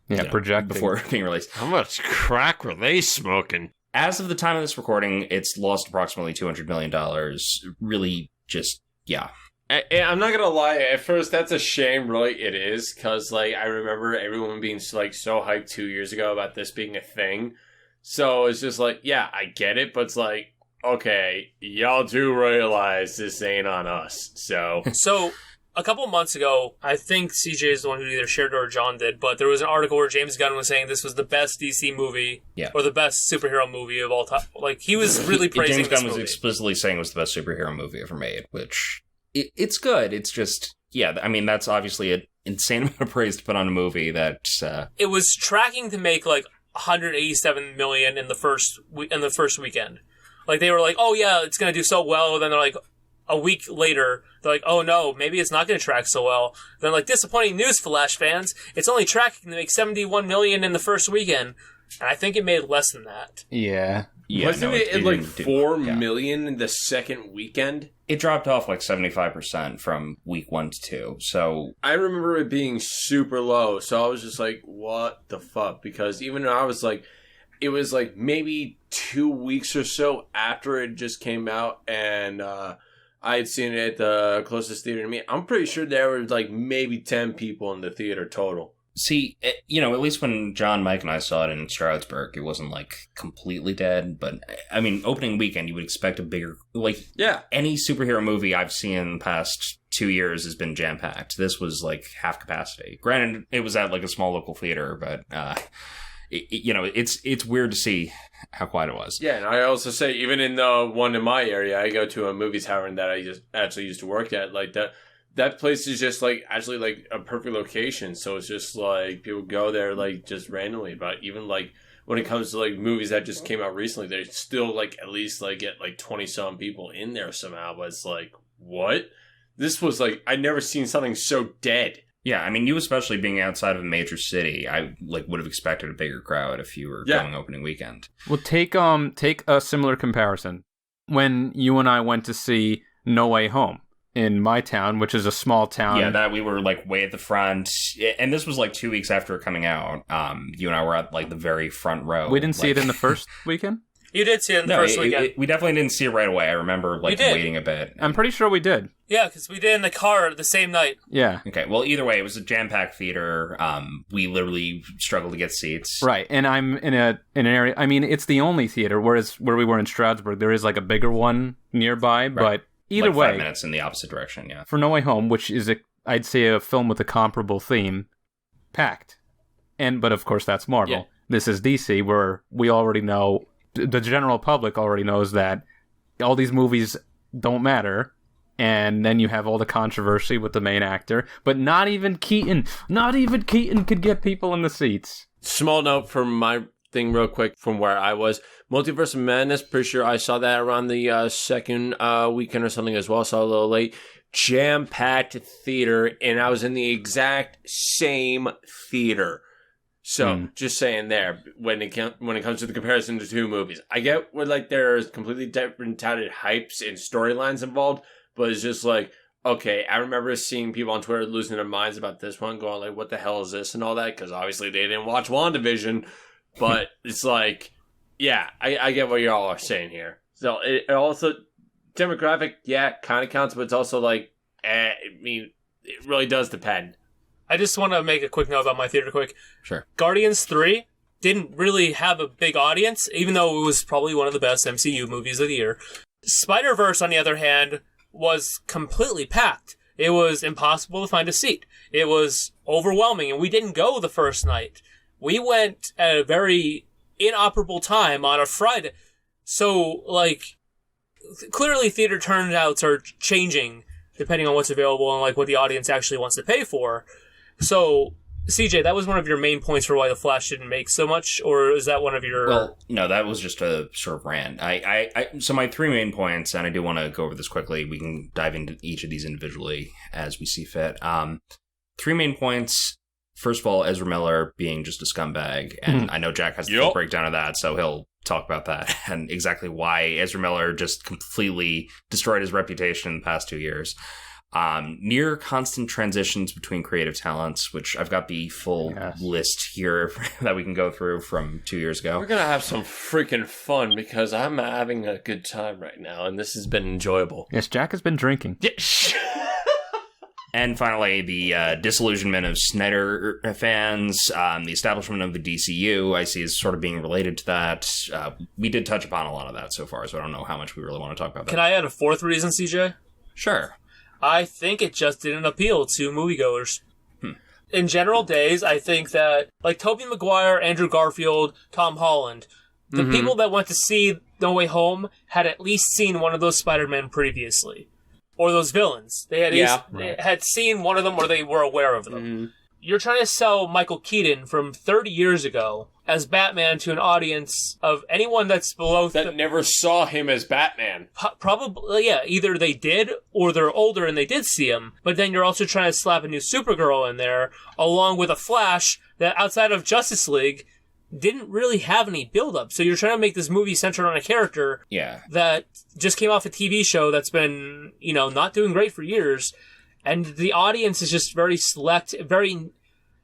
S4: projecting.
S2: before being released.
S3: How much crack were they smoking?
S2: As of the time of this recording, it's lost approximately $200 million. Really, just yeah.
S3: I'm not gonna lie. At first, that's a shame. Really, it is because like I remember everyone being like so hyped 2 years ago about this being a thing. So it's just like, yeah, I get it, but it's like, okay, y'all do realize this ain't on us. So
S6: So, a couple months ago, I think CJ is the one who either shared it or John did, but there was an article where James Gunn was saying this was the best DC movie,
S2: Yeah.
S6: or the best superhero movie of all time. Like, he was really praising
S2: James
S6: this
S2: Gunn was
S6: movie.
S2: explicitly saying it was the best superhero movie ever made, which it's good. It's just, yeah, I mean, that's obviously an insane amount of praise to put on a movie that...
S6: It was tracking to make, like, $187 million in the first weekend. Like, they were like, oh yeah, it's gonna do so well, then they're like, a week later, they're like, oh no, maybe it's not gonna track so well. Then like, disappointing news, Flash fans, it's only tracking to make $71 million in the first weekend. And I think it made less than that.
S4: Yeah.
S2: Yeah,
S3: wasn't
S2: no,
S3: it at like
S2: didn't do-
S3: 4
S2: yeah.
S3: million in the second weekend?
S2: It dropped off like 75% from week 1 to 2. So
S3: I remember it being super low, so I was just like, what the fuck? Because even though I was like, it was like maybe 2 weeks or so after it just came out, and I had seen it at the closest theater to me. I'm pretty sure there were like maybe 10 people in the theater total.
S2: see, you know, at least when John, Mike, and I saw it in Stroudsburg, it wasn't like completely dead. But I mean, opening weekend, you would expect a bigger, like,
S3: Yeah.
S2: any superhero movie I've seen in the past 2 years has been jam packed. This was like half capacity. Granted, it was at like a small local theater, but you know, it's weird to see how quiet it was.
S3: Yeah, and I also say, even in the one in my area, I go to a movie tavern that I just actually used to work at. Like that place is just like actually like a perfect location. So it's just like people go there like just randomly. But even like when it comes to like movies that just came out recently, they still like at least like get like 20-some people in there somehow. But it's like, what? This was like, I'd never seen something so dead.
S2: Yeah, I mean, you especially being outside of a major city, I like would have expected a bigger crowd if you were going opening weekend.
S4: Well, take a similar comparison. When you and I went to see No Way Home in my town, which is a small town.
S2: Yeah, that we were like way at the front, and this was like 2 weeks after it coming out. You and I were at like the very front row.
S4: We didn't see it in the first weekend?
S6: You did see it in the first weekend.
S2: We definitely didn't see it right away. I remember like waiting a bit.
S4: I'm pretty sure we did.
S6: Yeah, because we did in the car the same night.
S4: Yeah.
S2: Okay, well, either way, it was a jam-packed theater. We literally struggled to get seats.
S4: Right, and I'm in an area. I mean, it's the only theater. Whereas where we were in Stroudsburg, there is like a bigger one nearby. But either
S2: like
S4: way,
S2: 5 minutes in the opposite direction. Yeah.
S4: for No Way Home, which is I'd say a film with a comparable theme, packed. But of course, that's Marvel.
S3: Yeah.
S4: This is DC, where we already know, the general public already knows that all these movies don't matter. And then you have all the controversy with the main actor. But not even Keaton could get people in the seats.
S3: Small note from my thing real quick from where I was. Multiverse of Madness, pretty sure I saw that around the second weekend or something as well. Saw a little late. Jam-packed theater, and I was in the exact same theater. So, just saying there, when it comes to the comparison to two movies, I get where like there's completely different touted hypes and storylines involved, but it's just like, okay, I remember seeing people on Twitter losing their minds about this one, going like, what the hell is this and all that, because obviously they didn't watch WandaVision, but it's like, yeah, I get what y'all are saying here. So, it also, demographic, yeah, kind of counts, but it's also like, I mean, it really does depend.
S6: I just want to make a quick note about my theater quick.
S2: Sure.
S6: Guardians 3 didn't really have a big audience, even though it was probably one of the best MCU movies of the year. Spider-Verse, on the other hand, was completely packed. It was impossible to find a seat. It was overwhelming, and we didn't go the first night. We went at a very inoperable time on a Friday. So, like, clearly theater turnouts are changing depending on what's available and, like, what the audience actually wants to pay for. So, CJ, that was one of your main points for why The Flash didn't make so much, or is that one of your...
S2: Well, no, that was just a sort of rant. So my three main points, and I do want to go over this quickly. We can dive into each of these individually as we see fit. Three main points. First of all, Ezra Miller being just a scumbag, and I know Jack has the full breakdown of that, so he'll talk about that and exactly why Ezra Miller just completely destroyed his reputation in the past 2 years. Near constant transitions between creative talents, which I've got the full list here that we can go through from 2 years ago.
S3: We're going to have some freaking fun because I'm having a good time right now, and this has been enjoyable.
S4: Yes, Jack has been drinking.
S2: And finally, the disillusionment of Snyder fans, the establishment of the DCEU, I see as sort of being related to that. We did touch upon a lot of that so far, so I don't know how much we really want to talk about that.
S6: Can I add a fourth reason, CJ?
S2: Sure.
S6: I think it just didn't appeal to moviegoers. In general days, I think that, like Tobey Maguire, Andrew Garfield, Tom Holland, the people that went to see No Way Home had at least seen one of those Spider-Men previously. Or those villains. They had seen one of them or they were aware of them. You're trying to sell Michael Keaton from 30 years ago as Batman to an audience of anyone that's below...
S3: That never saw him as Batman.
S6: Probably, yeah. Either they did, or they're older and they did see him. But then you're also trying to slap a new Supergirl in there, along with a Flash that, outside of Justice League, didn't really have any build-up. So you're trying to make this movie centered on a character that just came off a TV show that's been, not doing great for years. And the audience is just very select,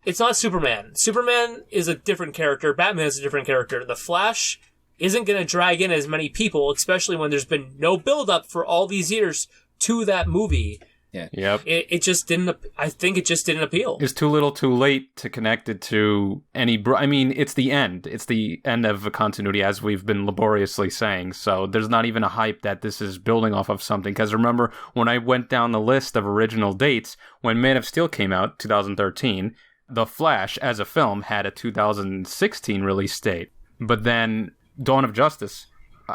S6: it's not Superman. Superman is a different character. Batman is a different character. The Flash isn't going to drag in as many people, especially when there's been no build-up for all these years to that movie.
S2: Yeah.
S4: Yep.
S6: It just didn't, I think it just didn't appeal.
S4: It's too little too late to connect it to any, it's the end. It's the end of a continuity, as we've been laboriously saying. So there's not even a hype that this is building off of something. Because remember, when I went down the list of original dates, when Man of Steel came out, 2013, The Flash, as a film, had a 2016 release date. But then Dawn of Justice,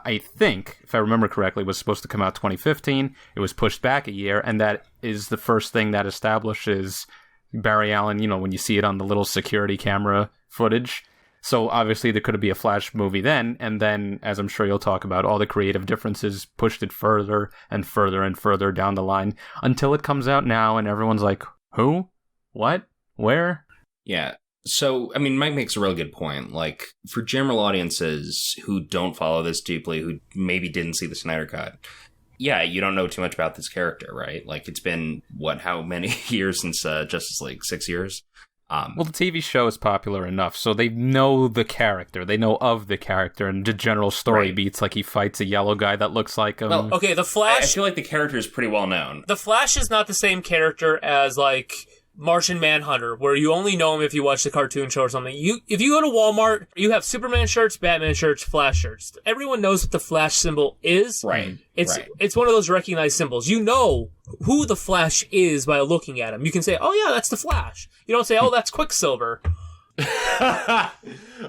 S4: I think, if I remember correctly, was supposed to come out 2015. It was pushed back a year, and that is the first thing that establishes Barry Allen, when you see it on the little security camera footage. So obviously there could be a Flash movie then, and then, as I'm sure you'll talk about, all the creative differences pushed it further and further and further down the line until it comes out now, and everyone's like, who? What? Where?
S2: Yeah. So, Mike makes a really good point. Like, for general audiences who don't follow this deeply, who maybe didn't see the Snyder Cut, you don't know too much about this character, right? Like, it's been, how many years since Justice League? 6 years?
S4: Well, the TV show is popular enough, so they know the character. They know of the character and the general story beats, like he fights a yellow guy that looks like him.
S6: Well, okay, the Flash...
S2: I feel like the character is pretty well known.
S6: The Flash is not the same character as, like... Martian Manhunter, where you only know him if you watch the cartoon show or something. If you go to Walmart, you have Superman shirts, Batman shirts, Flash shirts. Everyone knows what the Flash symbol is.
S2: Right.
S6: It's one of those recognized symbols. You know who the Flash is by looking at him. You can say, oh yeah, that's the Flash. You don't say, oh, that's Quicksilver.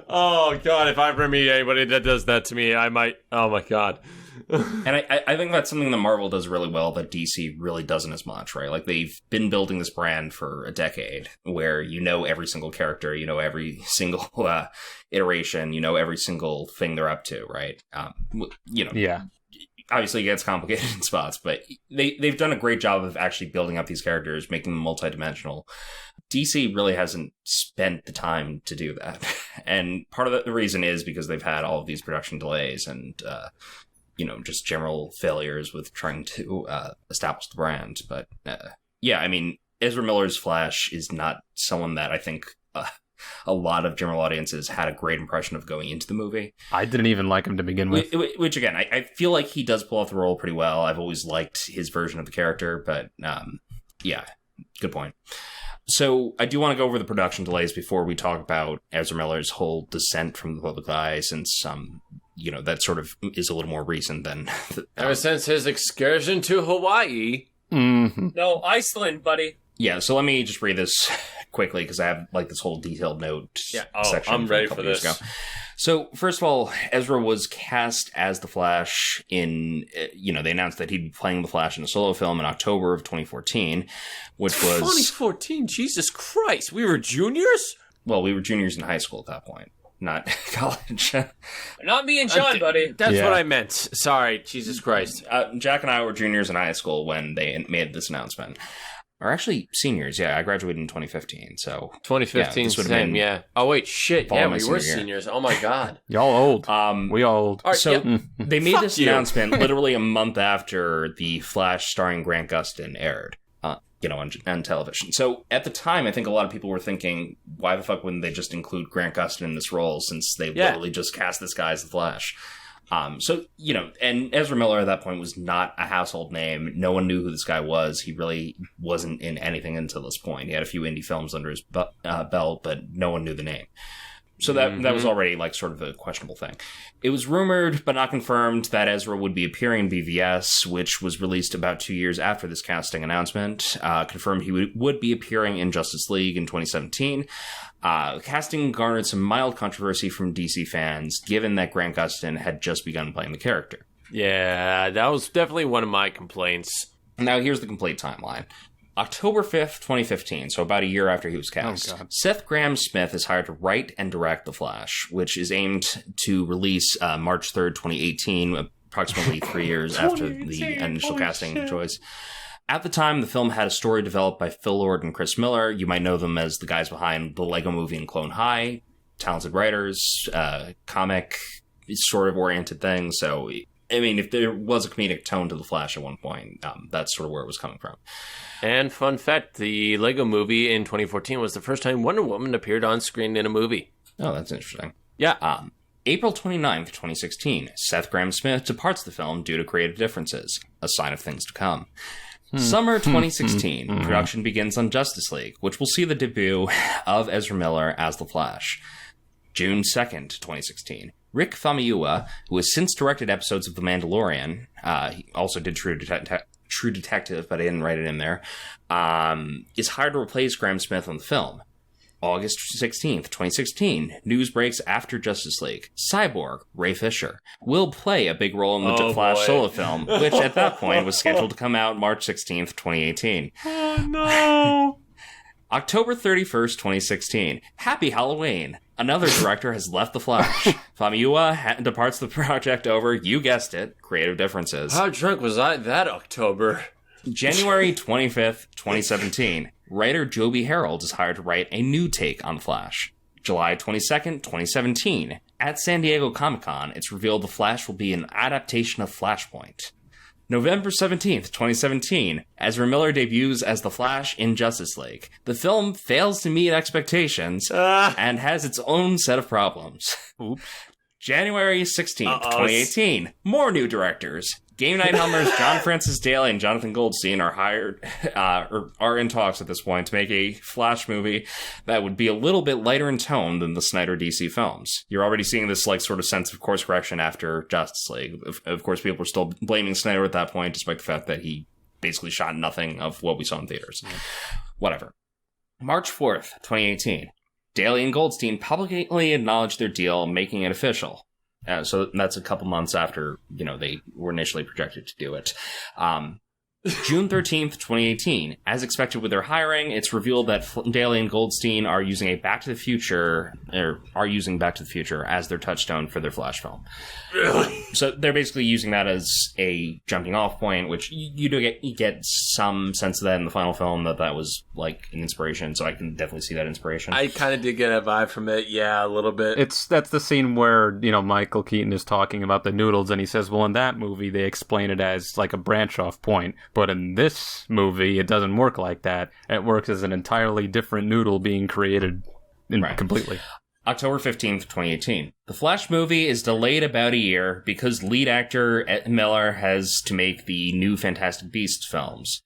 S3: Oh god, if I ever meet anybody that does that to me, I might, oh my god.
S2: And I think that's something that Marvel does really well that DC really doesn't as much, right? Like, they've been building this brand for a decade where you know every single character, you know every single iteration, you know every single thing they're up to, right?
S4: Yeah.
S2: Obviously it gets complicated in spots, but they've done a great job of actually building up these characters, making them multidimensional. DC really hasn't spent the time to do that. And part of the reason is because they've had all of these production delays and, just general failures with trying to establish the brand. But, I mean, Ezra Miller's Flash is not someone that I think a lot of general audiences had a great impression of going into the movie.
S4: I didn't even like him to begin with.
S2: Which again, I feel like he does pull off the role pretty well. I've always liked his version of the character, but good point. So I do want to go over the production delays before we talk about Ezra Miller's whole descent from the public eye, since that sort of is a little more recent than
S3: ever since his excursion to Hawaii.
S4: Mm-hmm.
S6: No, Iceland, buddy.
S2: Yeah, so let me just read this quickly because I have this whole detailed note section.
S3: I'm ready for this.
S2: So, first of all, Ezra was cast as the Flash in, they announced that he'd be playing the Flash in a solo film in October of 2014, which was...
S3: 2014? Jesus Christ, we were juniors?
S2: Well, we were juniors in high school at that point, not college.
S6: Not me and Sean, buddy.
S3: That's what I meant. Sorry, Jesus Christ.
S2: Jack and I were juniors in high school when they made this announcement. Or actually, seniors. Yeah, I graduated in 2015, so...
S3: 2015, same, yeah. Oh, wait, shit. Yeah, we were seniors. Oh, my God.
S4: Y'all old. We old.
S3: Right,
S2: so, they made this announcement literally a month after The Flash starring Grant Gustin aired, on television. So, at the time, I think a lot of people were thinking, why the fuck wouldn't they just include Grant Gustin in this role, since they literally just cast this guy as The Flash? And Ezra Miller at that point was not a household name. No one knew who this guy was. He really wasn't in anything until this point. He had a few indie films under his belt, but no one knew the name. So that was already sort of a questionable thing. It was rumored, but not confirmed, that Ezra would be appearing in BVS, which was released about 2 years after this casting announcement. Confirmed he would be appearing in Justice League in 2017. Casting garnered some mild controversy from DC fans, given that Grant Gustin had just begun playing the character.
S3: Yeah, that was definitely one of my complaints.
S2: Now, here's the complete timeline. October 5th, 2015, so about a year after he was cast, Seth Grahame-Smith is hired to write and direct The Flash, which is aimed to release March 3rd, 2018, approximately 3 years after the initial casting choice. At the time, the film had a story developed by Phil Lord and Chris Miller. You might know them as the guys behind the Lego Movie and Clone High, talented writers, comic sort of oriented thing. So, I mean, if there was a comedic tone to The Flash at one point, that's sort of where it was coming from.
S3: And fun fact, the Lego Movie in 2014 was the first time Wonder Woman appeared on screen in a movie.
S2: Oh, that's interesting.
S3: Yeah.
S2: April 29th, 2016, Seth Grahame-Smith departs the film due to creative differences, a sign of things to come. Summer 2016, production begins on Justice League, which will see the debut of Ezra Miller as the Flash. June 2nd, 2016, Rick Famuyiwa, who has since directed episodes of The Mandalorian, he also did True Detective, but I didn't write it in there, is hired to replace Grahame-Smith on the film. August 16th, 2016, news breaks after Justice League. Cyborg, Ray Fisher, will play a big role in the Flash solo film, which at that point was scheduled to come out March 16th, 2018.
S3: Oh, no!
S2: October 31st, 2016, Happy Halloween. Another director has left The Flash. Famuyiwa departs the project over, you guessed it, creative differences.
S3: How drunk was I that October?
S2: January 25th, 2017, writer Joby Harold is hired to write a new take on The Flash. July 22nd, 2017, at San Diego Comic-Con, it's revealed The Flash will be an adaptation of Flashpoint. November 17th, 2017, Ezra Miller debuts as The Flash in Justice League. The film fails to meet expectations and has its own set of problems.
S4: Oops.
S2: January 16th, 2018, more new directors. Game Night Helmers John Francis Daly and Jonathan Goldstein are hired, or are in talks at this point to make a Flash movie that would be a little bit lighter in tone than the Snyder DC films. You're already seeing this sort of sense of course correction after Justice League. Of course, people were still blaming Snyder at that point, despite the fact that he basically shot nothing of what we saw in theaters. Whatever. March 4th, 2018. Daly and Goldstein publicly acknowledged their deal, making it official. So that's a couple months after, they were initially projected to do it. June 13th, 2018. As expected with their hiring, it's revealed that Daly and Goldstein are using Back to the Future as their touchstone for their Flash film.
S3: Really?
S2: So they're basically using that as a jumping off point, which you get some sense of that in the final film, that was like an inspiration. So I can definitely see that inspiration.
S3: I kind of did get a vibe from it. Yeah, a little bit.
S4: That's the scene where, Michael Keaton is talking about the noodles, and he says, well, in that movie, they explain it as like a branch off point. But in this movie, it doesn't work like that. It works as an entirely different noodle being created completely.
S2: October 15th, 2018. The Flash movie is delayed about a year because lead actor Ezra Miller has to make the new Fantastic Beasts films.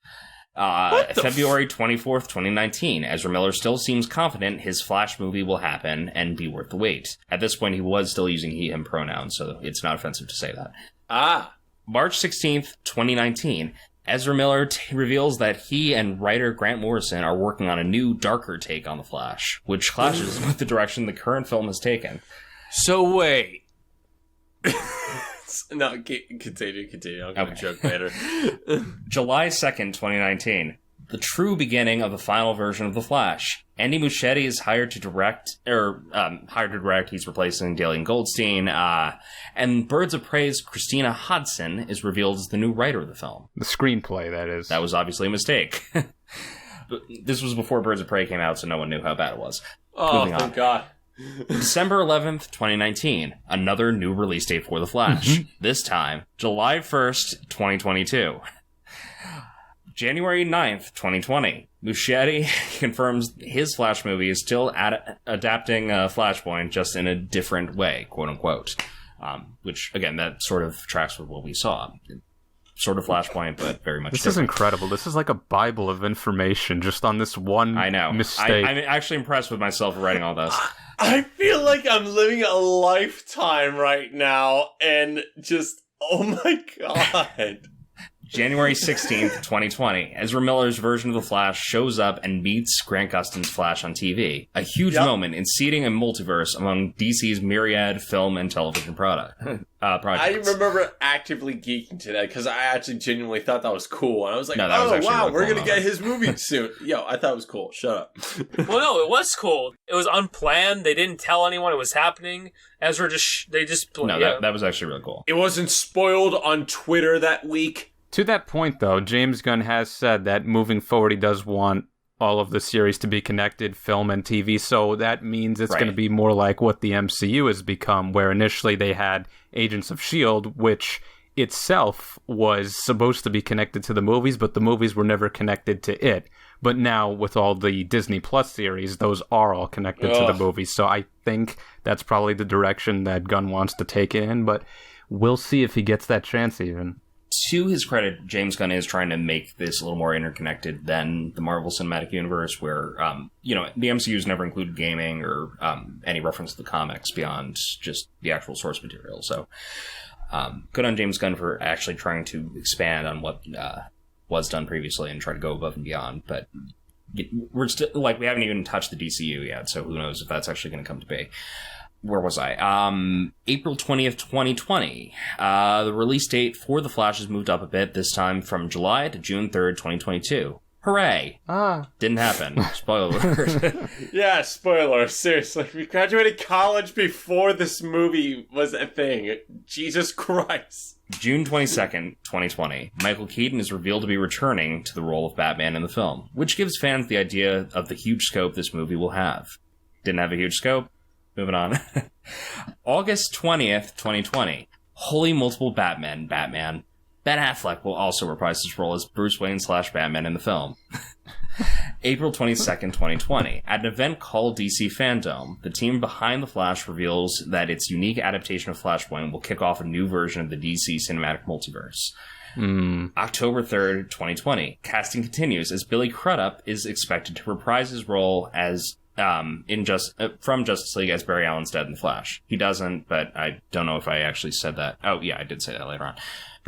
S2: February 24th, 2019. Ezra Miller still seems confident his Flash movie will happen and be worth the wait. At this point, he was still using he, him pronouns, so it's not offensive to say that. March 16th, 2019. Ezra Miller reveals that he and writer Grant Morrison are working on a new, darker take on The Flash, which clashes with the direction the current film has taken.
S3: So wait. No, continue. I'm going to joke later.
S2: July 2nd, 2019. The true beginning of the final version of The Flash. Andy Muschietti is hired to direct. He's replacing Daly and Goldstein. And Birds of Prey's Christina Hodson is revealed as the new writer of the film.
S4: The screenplay, that is.
S2: That was obviously a mistake. But this was before Birds of Prey came out, so no one knew how bad it was.
S3: Oh, thank God.
S2: December 11th, 2019. Another new release date for The Flash. This time, July 1st, 2022. January 9th, 2020. Muschietti confirms his Flash movie is still adapting Flashpoint, just in a different way, quote-unquote. Which, again, that sort of tracks with what we saw. Sort of Flashpoint, but very much different.
S4: This is incredible. This is like a bible of information just on this one mistake.
S2: I'm actually impressed with myself for writing all this.
S3: I feel like I'm living a lifetime right now, and just, oh my God.
S2: January 16th, 2020. Ezra Miller's version of The Flash shows up and meets Grant Gustin's Flash on TV. A huge moment in seeding a multiverse among DC's myriad film and television projects.
S3: I remember actively geeking to that because I actually genuinely thought that was cool. And I was like,
S2: really
S3: we're going to get his movie soon. Yo, I thought it was cool. Shut up.
S6: Well, no, it was cool. It was unplanned. They didn't tell anyone it was happening. Ezra
S2: that was actually really cool.
S3: It wasn't spoiled on Twitter that week.
S4: To that point, though, James Gunn has said that moving forward, he does want all of the series to be connected, film and TV, so that means it's going to be more like what the MCU has become, where initially they had Agents of S.H.I.E.L.D., which itself was supposed to be connected to the movies, but the movies were never connected to it. But now, with all the Disney Plus series, those are all connected to the movies, so I think that's probably the direction that Gunn wants to take it in, but we'll see if he gets that chance even.
S2: To his credit, James Gunn is trying to make this a little more interconnected than the Marvel Cinematic Universe, where, the MCU's never included gaming or any reference to the comics beyond just the actual source material. So, good on James Gunn for actually trying to expand on what was done previously and try to go above and beyond. But we're still, we haven't even touched the DCEU yet, so who knows if that's actually going to come to be. Where was I? April 20th, 2020. The release date for The Flash has moved up a bit, this time from July to June 3rd, 2022. Hooray! Didn't happen. Spoiler alert.
S3: Yeah, spoiler. Seriously. We graduated college before this movie was a thing. Jesus Christ.
S2: June 22nd, 2020. Michael Keaton is revealed to be returning to the role of Batman in the film, which gives fans the idea of the huge scope this movie will have. Didn't have a huge scope? Moving on. August 20th, 2020. Holy multiple Batman. Ben Affleck will also reprise his role as Bruce Wayne / Batman in the film. April 22nd, 2020. At an event called DC Fandom, the team behind The Flash reveals that its unique adaptation of Flashpoint will kick off a new version of the DC cinematic multiverse. October 3rd, 2020. Casting continues as Billy Crudup is expected to reprise his role as from Justice League as Barry Allen's dead in The Flash. He doesn't, but I don't know if I actually said that. Oh, yeah, I did say that later on.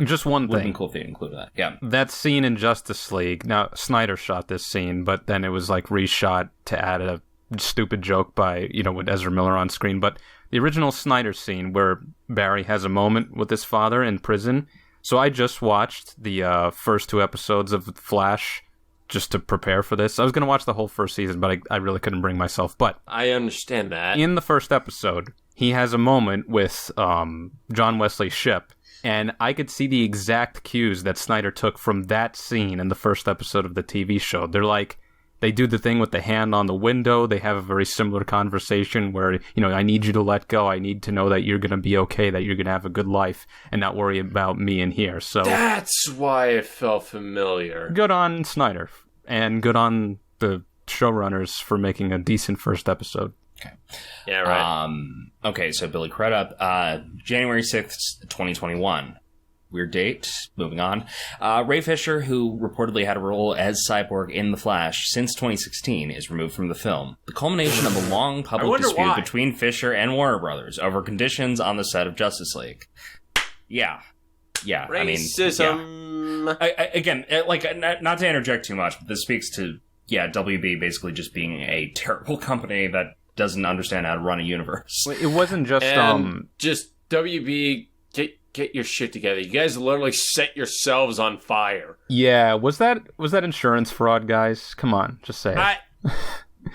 S4: Just one thing.
S2: Would have been cool if they included that. Yeah.
S4: That scene in Justice League, now, Snyder shot this scene, but then it was, reshot to add a stupid joke by, with Ezra Miller on screen, but the original Snyder scene where Barry has a moment with his father in prison. So I just watched the first 2 episodes of The Flash just to prepare for this. I was going to watch the whole first season, but I really couldn't bring myself. But
S3: I understand that.
S4: In the first episode, he has a moment with John Wesley Shipp, and I could see the exact cues that Snyder took from that scene in the first episode of the TV show. They're like, they do the thing with the hand on the window. They have a very similar conversation where, I need you to let go. I need to know that you're going to be okay, that you're going to have a good life and not worry about me in here. So
S3: that's why it felt familiar.
S4: Good on Snyder and good on the showrunners for making a decent first episode.
S2: Okay.
S3: Yeah, right.
S2: Okay, so Billy Crudup, January 6th, 2021. Weird date. Moving on. Ray Fisher, who reportedly had a role as Cyborg in The Flash since 2016, is removed from the film. The culmination of a long public dispute between Fisher and Warner Brothers over conditions on the set of Justice League. Yeah.
S3: Racism.
S2: Again, not to interject too much, but this speaks to, WB basically just being a terrible company that doesn't understand how to run a universe.
S4: It wasn't just...
S3: just WB... Get your shit together. You guys literally set yourselves on fire.
S4: Yeah, was that insurance fraud, guys? Come on, just say it.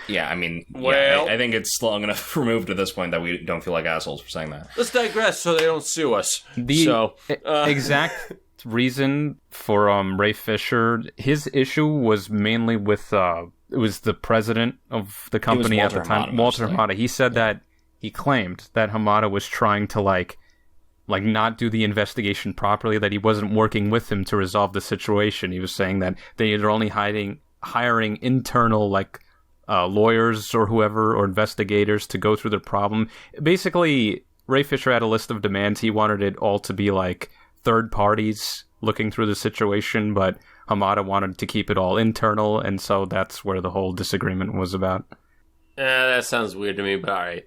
S2: Yeah, I mean, I think it's long enough removed at this point that we don't feel like assholes for saying that.
S3: Let's digress so they don't sue us.
S4: The exact reason for Ray Fisher, his issue was mainly with it was the president of the company at the time, Walter Hamada. He said that he claimed that Hamada was trying to like not do the investigation properly, that he wasn't working with him to resolve the situation. He was saying that they're only hiring internal lawyers or whoever or investigators to go through the problem. Basically, Ray Fisher had a list of demands. He wanted it all to be like third parties looking through the situation, but Hamada wanted to keep it all internal, and so that's where the whole disagreement was about.
S3: That sounds weird to me, but all right.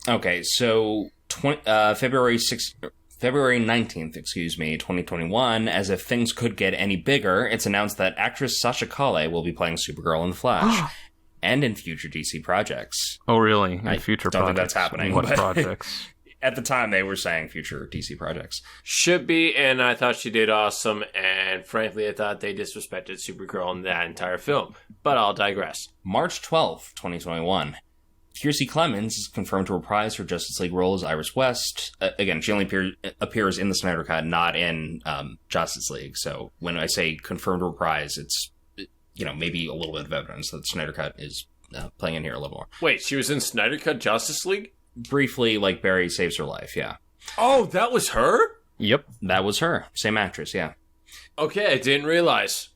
S2: Okay, so February 19th, 2021, as if things could get any bigger, it's announced that actress Sasha Calle will be playing Supergirl in The Flash and in future DC projects.
S4: Oh, really? In
S2: I
S4: future
S2: don't
S4: projects?
S2: think that's happening.
S4: What projects?
S2: At the time, they were saying future DC projects.
S3: Should be, and I thought she did awesome, and frankly, I thought they disrespected Supergirl in that entire film. But I'll digress.
S2: March 12th, 2021. Kiersey Clemons is confirmed to reprise her Justice League role as Iris West. Again, she only appears in the Snyder Cut, not in Justice League. So when I say confirmed reprise, it's maybe a little bit of evidence that the Snyder Cut is playing in here a little more.
S3: Wait, she was in Snyder Cut Justice League?
S2: Briefly, Barry saves her life, yeah.
S3: Oh, that was her?
S2: Yep, that was her. Same actress, yeah.
S3: Okay, I didn't realize.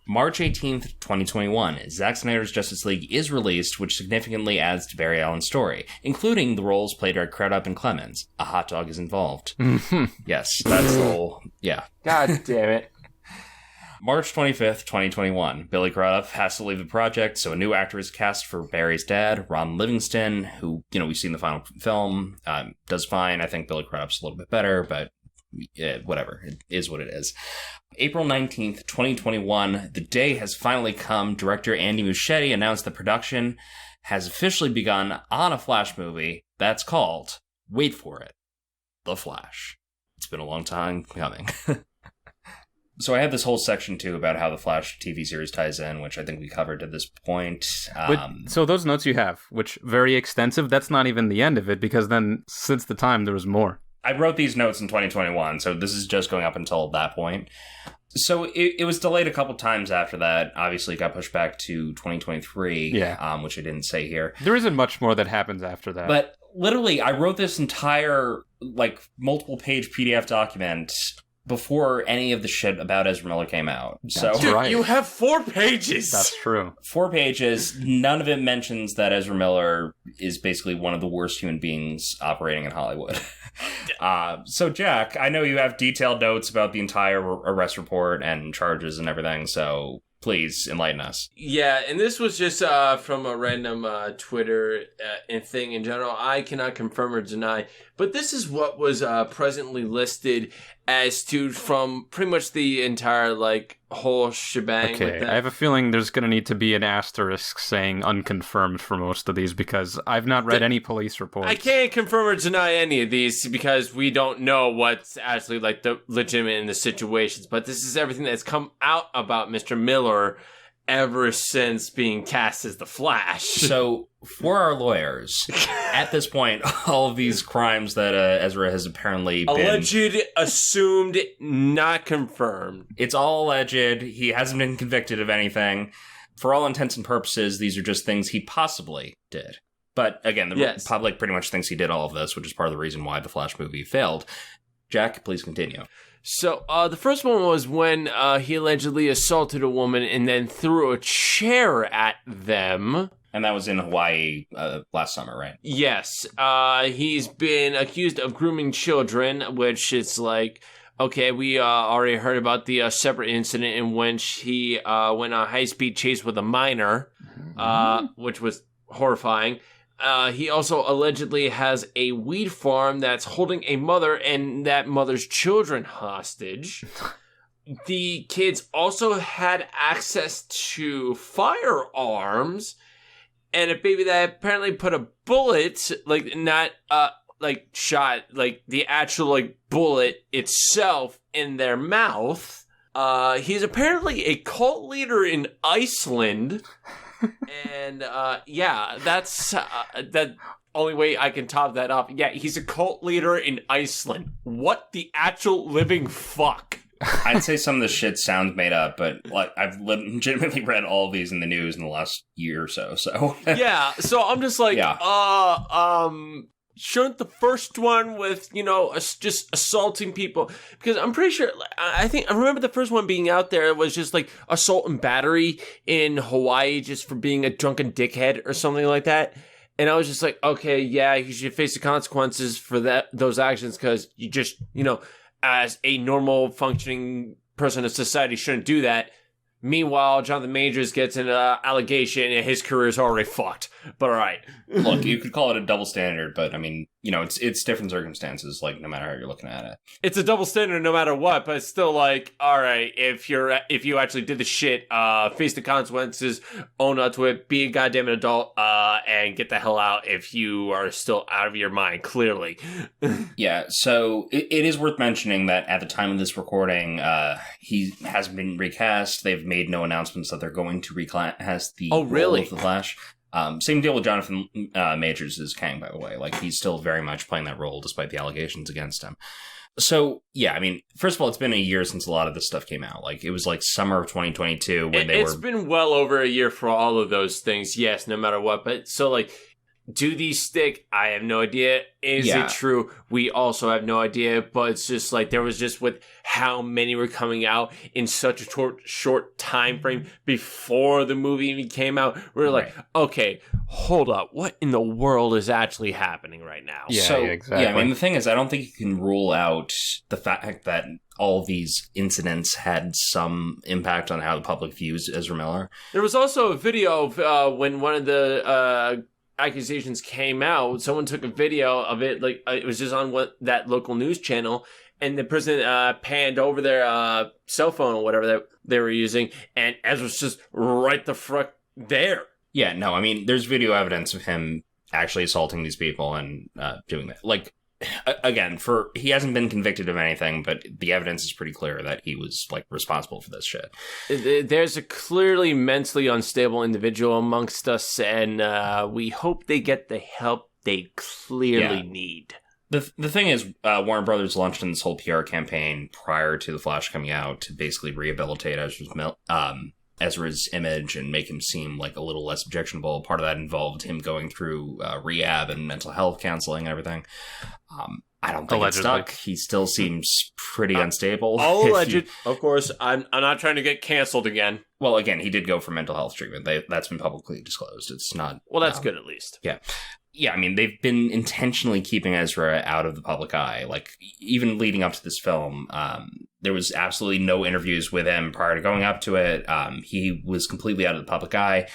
S2: March 18th, 2021, Zack Snyder's Justice League is released, which significantly adds to Barry Allen's story, including the roles played by Crudup and Clemens. A hot dog is involved. Yes, that's the whole... Yeah.
S3: God damn it.
S2: March 25th, 2021, Billy Crudup has to leave the project, so a new actor is cast for Barry's dad, Ron Livingston, who, we've seen the final film, does fine. I think Billy Crudup's a little bit better, but whatever. It is what it is. April 19th, 2021, the day has finally come. Director Andy Muschietti announced the production has officially begun on a Flash movie that's called, wait for it, The Flash. It's been a long time coming. So I have this whole section, too, about how the Flash TV series ties in, which I think we covered at this point.
S4: So those notes you have, which very extensive, that's not even the end of it, because then, since the time, there was more.
S2: I wrote these notes in 2021, so this is just going up until that point. So it was delayed a couple times after that. Obviously, it got pushed back to 2023, which I didn't say here.
S4: There isn't much more that happens after that.
S2: But literally, I wrote this entire, multiple-page PDF document before any of the shit about Ezra Miller came out.
S4: That's right.
S3: You have 4 pages!
S4: That's true.
S2: 4 pages. None of it mentions that Ezra Miller is basically one of the worst human beings operating in Hollywood. So, Jack, I know you have detailed notes about the entire arrest report and charges and everything, so please enlighten us.
S3: Yeah, and this was just from a random Twitter thing in general. I cannot confirm or deny, but this is what was presently listed as to from pretty much the entire whole shebang with
S4: Okay,
S3: that.
S4: I have a feeling there's going to need to be an asterisk saying unconfirmed for most of these because I've not read any police reports.
S3: I can't confirm or deny any of these because we don't know what's actually like the legitimate in the situations. But this is everything that's come out about Mr. Miller ever since being cast as the Flash.
S2: So, for our lawyers, at this point, all of these crimes that Ezra has apparently been...
S3: Alleged, assumed, not confirmed.
S2: It's all alleged. He hasn't been convicted of anything. For all intents and purposes, these are just things he possibly did. But, again, the public pretty much thinks he did all of this, which is part of the reason why the Flash movie failed. Jack, please continue.
S3: So, the first one was when he allegedly assaulted a woman and then threw a chair at them.
S2: And that was in Hawaii last summer, right?
S3: Yes. He's been accused of grooming children, which is like, okay, we already heard about the separate incident in which he went on a high-speed chase with a minor, which was horrifying. He also allegedly has a weed farm that's holding a mother and that mother's children hostage. The kids also had access to firearms and a baby that apparently put a bullet, like not shot, like the actual like bullet itself in their mouth. He's apparently a cult leader in Iceland. And, that's the only way I can top that up. Yeah, he's a cult leader in Iceland. What the actual living fuck?
S2: I'd say some of this shit sounds made up, but like I've legitimately read all of these in the news in the last year or so.
S3: Yeah, so I'm just like, shouldn't the first one with, just assaulting people? Because I'm pretty sure, I remember the first one being out there was just like assault and battery in Hawaii just for being a drunken dickhead or something like that. And I was just like, okay, yeah, you should face the consequences for those actions because you just, as a normal functioning person in society shouldn't do that. Meanwhile, Jonathan Majors gets an allegation and his career is already fucked. But all right.
S2: Look, you could call it a double standard, but I mean, it's different circumstances, like no matter how you're looking at it.
S3: It's a double standard no matter what, but it's still like, all right, if you actually did the shit, face the consequences, own up to it, be a goddamn adult, and get the hell out if you are still out of your mind, clearly.
S2: Yeah, so it is worth mentioning that at the time of this recording, he hasn't been recast. They've made no announcements that they're going to recast the role of the Flash. Same deal with Jonathan Majors as Kang, by the way. Like, he's still very much playing that role despite the allegations against him. So, yeah, I mean, first of all, it's been a year since a lot of this stuff came out. Like, it was like summer of 2022 when
S3: It's been well over a year for all of those things, yes, no matter what. But, so, like, do these stick? I have no idea. Is it true? We also have no idea. But it's just like there was just with how many were coming out in such a short time frame before the movie even came out. We were like, okay, hold up. What in the world is actually happening right now?
S4: Yeah, exactly.
S2: Yeah, I mean, the thing is, I don't think you can rule out the fact that all these incidents had some impact on how the public views Ezra Miller.
S3: There was also a video of when one of the accusations came out. Someone took a video of it, like it was just on that local news channel, and the person panned over their cell phone or whatever that they were using, and Ezra's just right the fuck there.
S2: Yeah, no, I mean, there's video evidence of him actually assaulting these people and doing that. Like, again, he hasn't been convicted of anything, but the evidence is pretty clear that he was like responsible for this shit.
S3: There's a clearly mentally unstable individual amongst us, and we hope they get the help they clearly need.
S2: The thing is, Warner Brothers launched in this whole PR campaign prior to The Flash coming out to basically rehabilitate Ezra's image and make him seem like a little less objectionable. Part of that involved him going through rehab and mental health counseling and everything. I don't think it's stuck. He still seems pretty unstable.
S3: All alleged. Of course, I'm not trying to get canceled again.
S2: Well, again, he did go for mental health treatment. That's been publicly disclosed. It's not...
S3: Well, that's good at least.
S2: Yeah. Yeah, I mean, they've been intentionally keeping Ezra out of the public eye. Like, even leading up to this film, there was absolutely no interviews with him prior to going up to it. He was completely out of the public eye.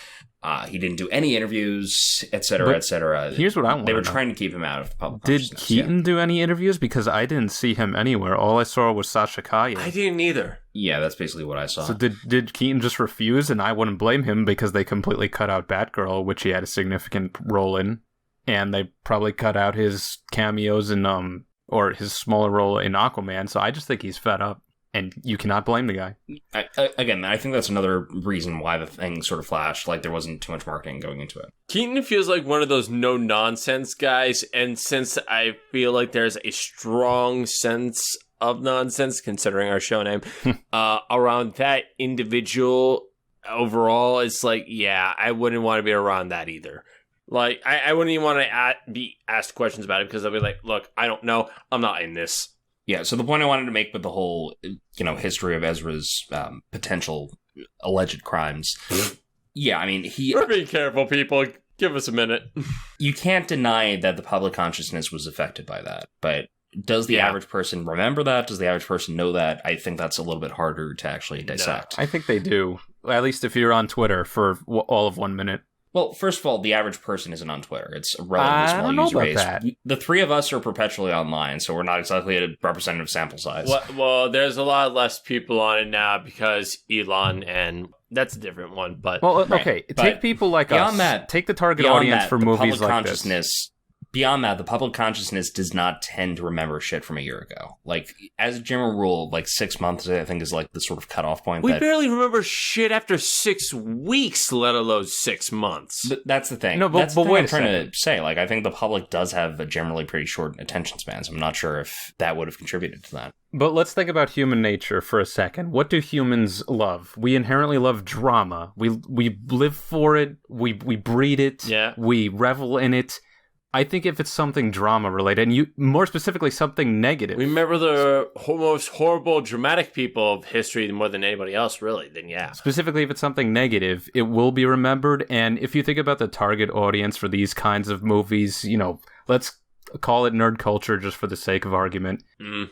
S2: He didn't do any interviews, etc., etc.
S4: Here's what I want.
S2: They were trying to keep him out of the public
S4: Did
S2: consciousness.
S4: Keaton do any interviews? Because I didn't see him anywhere. All I saw was Sasha Calle.
S3: I didn't either.
S2: Yeah, that's basically what I saw.
S4: So did Keaton just refuse? And I wouldn't blame him because they completely cut out Batgirl, which he had a significant role in, and they probably cut out his cameos in or his smaller role in Aquaman. So I just think he's fed up. And you cannot blame the guy.
S2: Again, I think that's another reason why the thing sort of flashed. Like, there wasn't too much marketing going into it.
S3: Keaton feels like one of those no-nonsense guys, and since I feel like there's a strong sense of nonsense, considering our show name, around that individual overall, it's like, yeah, I wouldn't want to be around that either. Like, I wouldn't even want to be asked questions about it, because I'll be like, look, I don't know, I'm not in this.
S2: Yeah, so the point I wanted to make with the whole, history of Ezra's potential alleged crimes. Yeah, I mean,
S3: We're being careful, people. Give us a minute.
S2: You can't deny that the public consciousness was affected by that, but does the average person remember that? Does the average person know that? I think that's a little bit harder to actually dissect.
S4: No, I think they do. At least if you're on Twitter for all of 1 minute.
S2: Well, first of all, the average person isn't on Twitter. It's a relatively small user base.
S4: That.
S2: The three of us are perpetually online, so we're not exactly a representative sample size.
S3: Well, there's a lot less people on it now because Elon, and that's a different one. But
S4: okay, take people like us. Take the target audience for movies like this.
S2: Beyond that, the public consciousness does not tend to remember shit from a year ago. Like, as a general rule, 6 months, I think, is the sort of cutoff point.
S3: We barely remember shit after 6 weeks, let alone 6 months.
S2: But that's the thing.
S4: No, but
S2: that's the thing
S4: wait
S2: I'm trying to say. I think the public does have a generally pretty short attention spans. I'm not sure if that would have contributed to that.
S4: But let's think about human nature for a second. What do humans love? We inherently love drama. We live for it. We breed it.
S3: Yeah.
S4: We revel in it. I think if it's something drama related, and more specifically something negative.
S3: Remember the most horrible, dramatic people of history more than anybody else, really, then yeah.
S4: Specifically, if it's something negative, it will be remembered. And if you think about the target audience for these kinds of movies, let's call it nerd culture just for the sake of argument.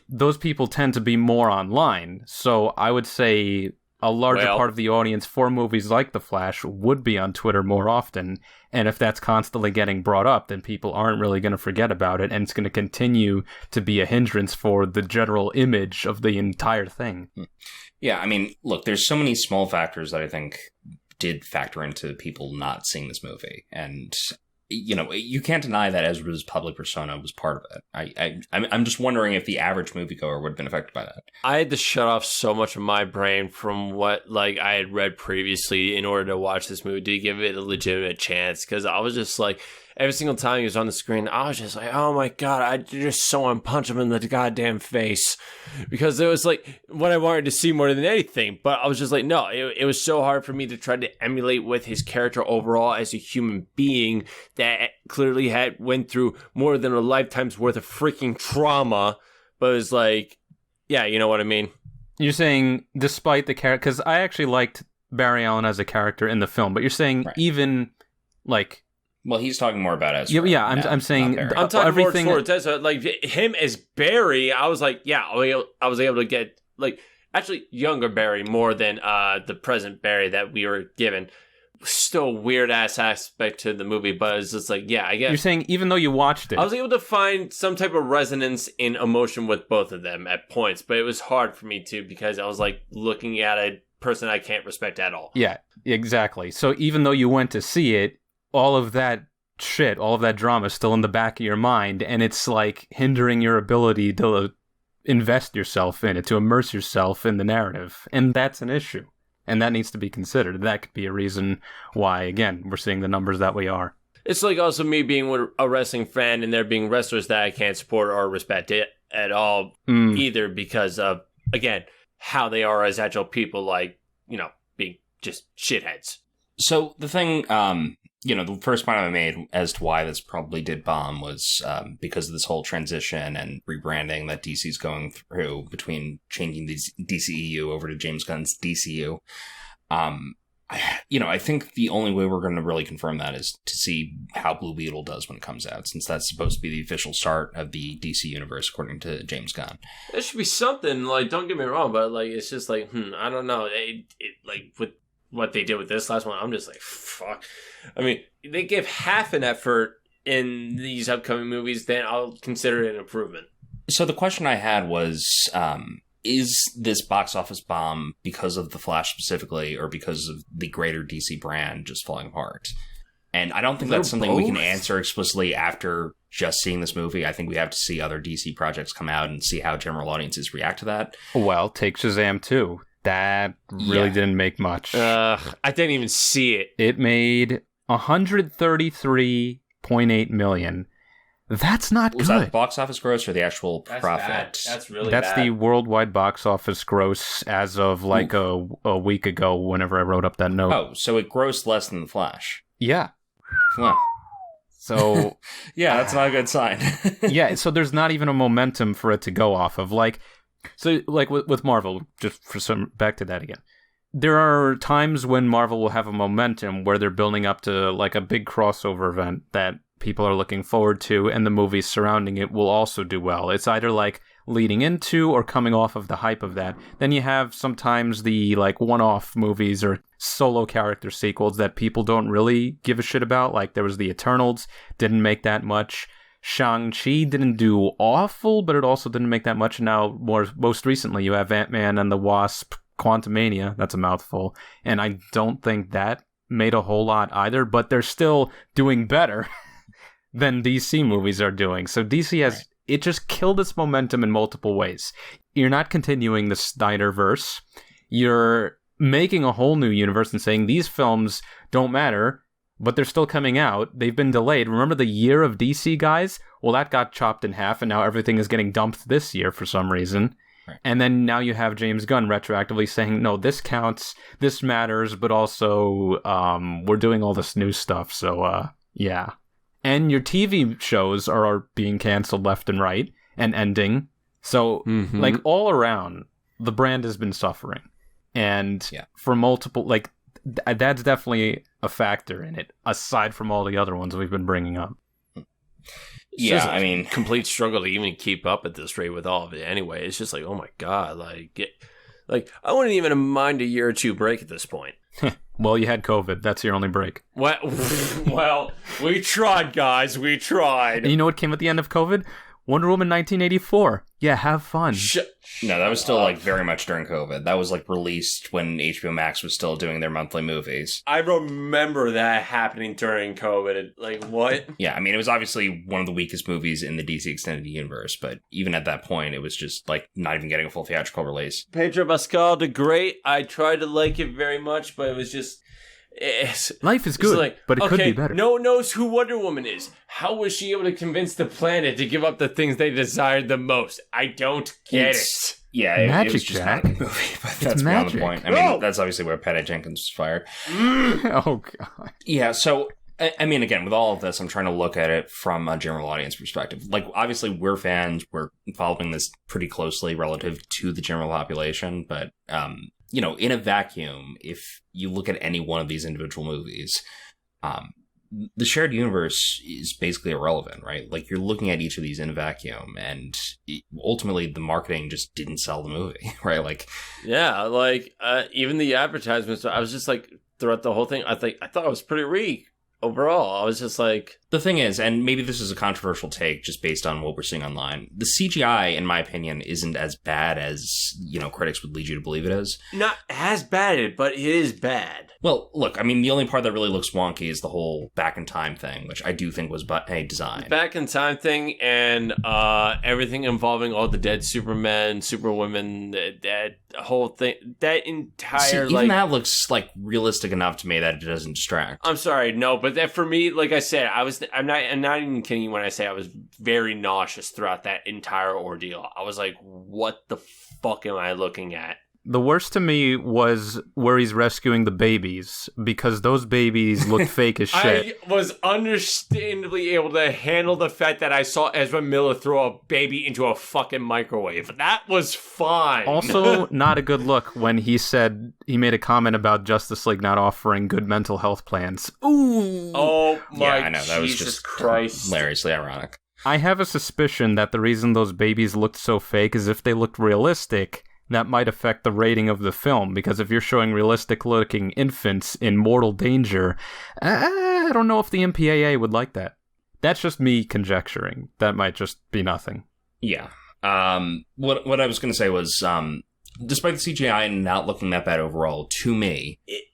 S4: Those people tend to be more online. So I would say a larger part of the audience for movies like The Flash would be on Twitter more often. And if that's constantly getting brought up, then people aren't really going to forget about it. And it's going to continue to be a hindrance for the general image of the entire thing.
S2: Yeah, I mean, look, there's so many small factors that I think did factor into people not seeing this movie. And, you can't deny that Ezra's public persona was part of it. I'm just wondering if the average moviegoer would have been affected by that.
S3: I had to shut off so much of my brain from what I had read previously in order to watch this movie to give it a legitimate chance, because I was just every single time he was on the screen, I was just like, oh my god, I just so want to punch him in the goddamn face, because it was what I wanted to see more than anything. But I was just no, it was so hard for me to try to emulate with his character overall as a human being that clearly had went through more than a lifetime's worth of freaking trauma. But it was yeah, you know what I mean?
S4: You're saying despite the character, because I actually liked Barry Allen as a character in the film, but you're saying even
S2: well, he's talking more about Ezra.
S4: Yeah, I'm saying
S3: I'm talking everything more towards Ezra. Him as Barry, I was I was able to get actually younger Barry more than the present Barry that we were given. Still weird ass aspect to the movie, but it's just I guess
S4: you're saying even though you watched it,
S3: I was able to find some type of resonance in emotion with both of them at points, but it was hard for me to, because I was looking at a person I can't respect at all.
S4: Yeah, exactly. So even though you went to see it, all of that shit, all of that drama is still in the back of your mind, and it's hindering your ability to invest yourself in it, to immerse yourself in the narrative. And that's an issue. And that needs to be considered. That could be a reason why, again, we're seeing the numbers that we are.
S3: It's also me being a wrestling fan and there being wrestlers that I can't support or respect it at all either, because of, again, how they are as actual people, being just shitheads.
S2: So the thing, the first point I made as to why this probably did bomb was because of this whole transition and rebranding that DC's going through between changing the DCEU over to James Gunn's DCU. I think the only way we're going to really confirm that is to see how Blue Beetle does when it comes out, since that's supposed to be the official start of the DC universe, according to James Gunn.
S3: There should be something, don't get me wrong, but, it's just, I don't know. With what they did with this last one, I'm just like, fuck. I mean, they give half an effort in these upcoming movies, then I'll consider it an improvement.
S2: So the question I had was, is this box office bomb because of The Flash specifically, or because of the greater DC brand just falling apart? And I don't think that's something we can answer explicitly after just seeing this movie. I think we have to see other DC projects come out and see how general audiences react to that.
S4: Well, take Shazam 2. That really didn't make much.
S3: I didn't even see it.
S4: It made $133.8 million. That's not
S2: Was
S4: good.
S2: that box office gross or the actual profit?
S3: Bad. That's really
S4: That's
S3: bad.
S4: the worldwide box office gross as of like a week ago whenever I wrote up that note.
S2: Oh, so it grossed less than The Flash.
S4: Yeah.
S2: Well,
S4: So,
S2: yeah, that's not a good sign.
S4: yeah, so there's not even a momentum for it to go off of. Like with Marvel, just for some, back to that again. There are times when Marvel will have a momentum where they're building up to like a big crossover event that people are looking forward to, and the movies surrounding it will also do well. It's either like leading into or coming off of the hype of that. Then you have sometimes the like one-off movies or solo character sequels that people don't really give a shit about. Like there was the Eternals, didn't make that much. Shang-Chi didn't do awful, but it also didn't make that much. And now most recently you have Ant-Man and the Wasp Quantumania. That's a mouthful. And I don't think that made a whole lot either, but they're still doing better than DC movies are doing. So DC has, it just killed its momentum in multiple ways. You're not continuing the Snyderverse. You're making a whole new universe and saying these films don't matter, but they're still coming out. They've been delayed. Remember the year of DC, guys? Well, that got chopped in half, and now everything is getting dumped this year for some reason. Right. And then now you have James Gunn retroactively saying, no, this counts, this matters, but also we're doing all this new stuff. So, yeah. And your TV shows are being canceled left and right and ending. So, like, all around, the brand has been suffering. And for multiple, like, that's definitely a factor in it, aside from all the other ones we've been bringing up.
S2: Yeah, I mean,
S3: complete struggle to even keep up at this rate with all of it anyway. It's just like, oh my God, like I wouldn't even mind a year or two break at this point.
S4: Well, you had COVID. That's your only break.
S3: Well, we tried, guys. We tried.
S4: And you know what came at the end of COVID? Wonder Woman 1984. Yeah, have fun.
S2: No, that was still like very much during COVID. That was like released when HBO Max was still doing their monthly movies.
S3: I remember that happening during COVID. Like, what?
S2: Yeah, I mean, it was obviously one of the weakest movies in the DC Extended Universe, but even at that point, it was just like not even getting a full theatrical release.
S3: Pedro Pascal did great. I tried to like it very much, but it was just...
S4: Life is good, but it could be better.
S3: No one knows who Wonder Woman is. How was she able to convince the planet to give up the things they desired the most? I don't get it.
S2: Yeah,
S4: magic,
S2: it was just
S4: Jack.
S2: not a good movie, but that's beyond the point. I mean, that's obviously where Patty Jenkins was fired.
S4: Oh, God.
S2: Yeah, so, I mean, again, with all of this, I'm trying to look at it from a general audience perspective. Like, obviously, we're fans. We're following this pretty closely relative to the general population, but... you know, in a vacuum, if you look at any one of these individual movies, the shared universe is basically irrelevant, right? Like, you're looking at each of these in a vacuum, and ultimately the marketing just didn't sell the movie, right? Like,
S3: yeah, like, even the advertisements, I was just like, throughout the whole thing, I thought it was pretty weak. Overall, I was just like...
S2: The thing is, and maybe this is a controversial take just based on what we're seeing online, the CGI, in my opinion, isn't as bad as, you know, critics would lead you to believe it is.
S3: Not as bad, but it is bad.
S2: Well, look, I mean, the only part that really looks wonky is the whole back in time thing, which I do think was a design.
S3: Back in time thing and everything involving all the dead Supermen, Superwomen, that whole thing, that entire...
S2: See, even that looks, like, realistic enough to me that it doesn't distract.
S3: I'm sorry, no, but that for me, like I said, I'm not even kidding you when I say I was very nauseous throughout that entire ordeal. I was like, what the fuck am I looking at?
S4: The worst to me was where he's rescuing the babies, because those babies look fake as shit.
S3: I was understandably able to handle the fact that I saw Ezra Miller throw a baby into a fucking microwave. That was fine.
S4: Also, not a good look when he made a comment about Justice League not offering good mental health plans. Ooh!
S3: Oh my
S2: I know, that
S3: Jesus
S2: was just
S3: Christ.
S2: Hilariously ironic.
S4: I have a suspicion that the reason those babies looked so fake is if they looked realistic, that might affect the rating of the film, because if you're showing realistic-looking infants in mortal danger, I don't know if the MPAA would like that. That's just me conjecturing. That might just be nothing.
S2: Yeah. What I was going to say was, despite the CGI not looking that bad overall, to me,
S3: it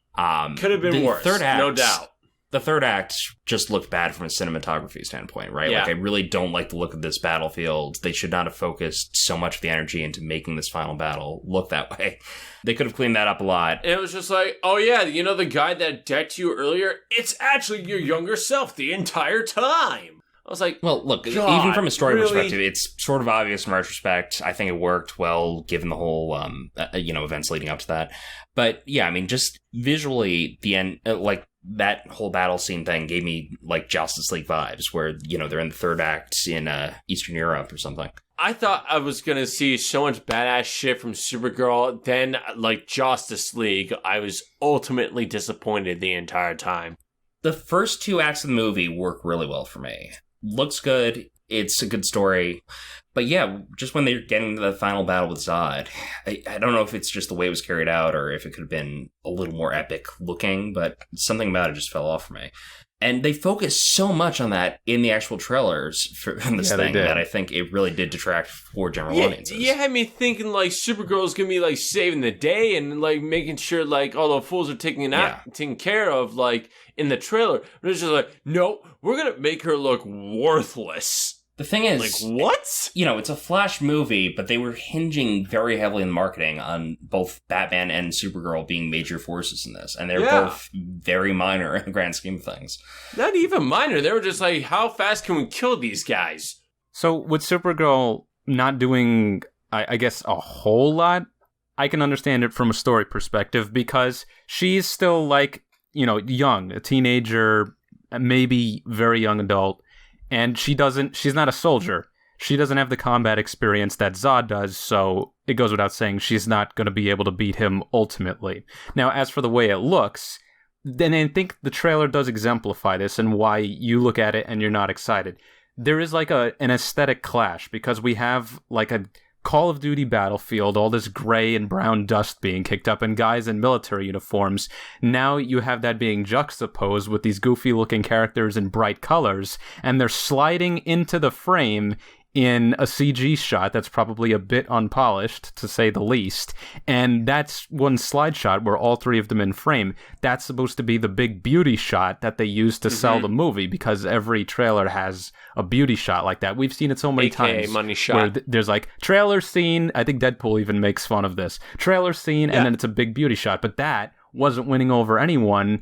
S3: could have been worse, no doubt.
S2: The third act just looked bad from a cinematography standpoint, right?
S3: Yeah.
S2: Like, I really don't like the look of this battlefield. They should not have focused so much of the energy into making this final battle look that way. They could have cleaned that up a lot.
S3: It was just like, oh yeah, you know the guy that decked you earlier? It's actually your younger self the entire time. I was like,
S2: well, look,
S3: God,
S2: even from a story
S3: really?
S2: perspective, it's sort of obvious in retrospect. I think it worked well, given the whole, events leading up to that. But yeah, I mean, just visually, the end, that whole battle scene thing gave me like Justice League vibes, where, they're in the third act in Eastern Europe or something.
S3: I thought I was going to see so much badass shit from Supergirl. Then, like Justice League, I was ultimately disappointed the entire time.
S2: The first two acts of the movie work really well for me. Looks good. It's a good story. But yeah, just when they're getting to the final battle with Zod, I don't know if it's just the way it was carried out or if it could have been a little more epic looking, but something about it just fell off for me. And they focused so much on that in the actual trailers for this thing that I think it really did detract for general audiences.
S3: You had me thinking like Supergirl's gonna be like saving the day and like making sure like all the fools are taken care of like in the trailer. But it's just like, no, we're gonna make her look worthless.
S2: The thing is,
S3: like, what?
S2: It's a Flash movie, but they were hinging very heavily in marketing on both Batman and Supergirl being major forces in this. And they're both very minor in the grand scheme of things.
S3: Not even minor. They were just like, how fast can we kill these guys?
S4: So with Supergirl not doing, I guess, a whole lot, I can understand it from a story perspective, because she's still like, young, a teenager, maybe very young adult. And she's not a soldier. She doesn't have the combat experience that Zod does, so it goes without saying she's not going to be able to beat him ultimately. Now, as for the way it looks, then I think the trailer does exemplify this and why you look at it and you're not excited. There is like an aesthetic clash, because we have like a Call of Duty battlefield, all this gray and brown dust being kicked up, and guys in military uniforms. Now you have that being juxtaposed with these goofy-looking characters in bright colors, and they're sliding into the frame in a CG shot that's probably a bit unpolished, to say the least. And that's one slide shot where all three of them in frame. That's supposed to be the big beauty shot that they use to sell the movie, because every trailer has a beauty shot like that. We've seen it so many times.
S3: Money shot.
S4: Where there's like trailer scene. I think Deadpool even makes fun of this. Trailer scene, and then it's a big beauty shot. But that wasn't winning over anyone.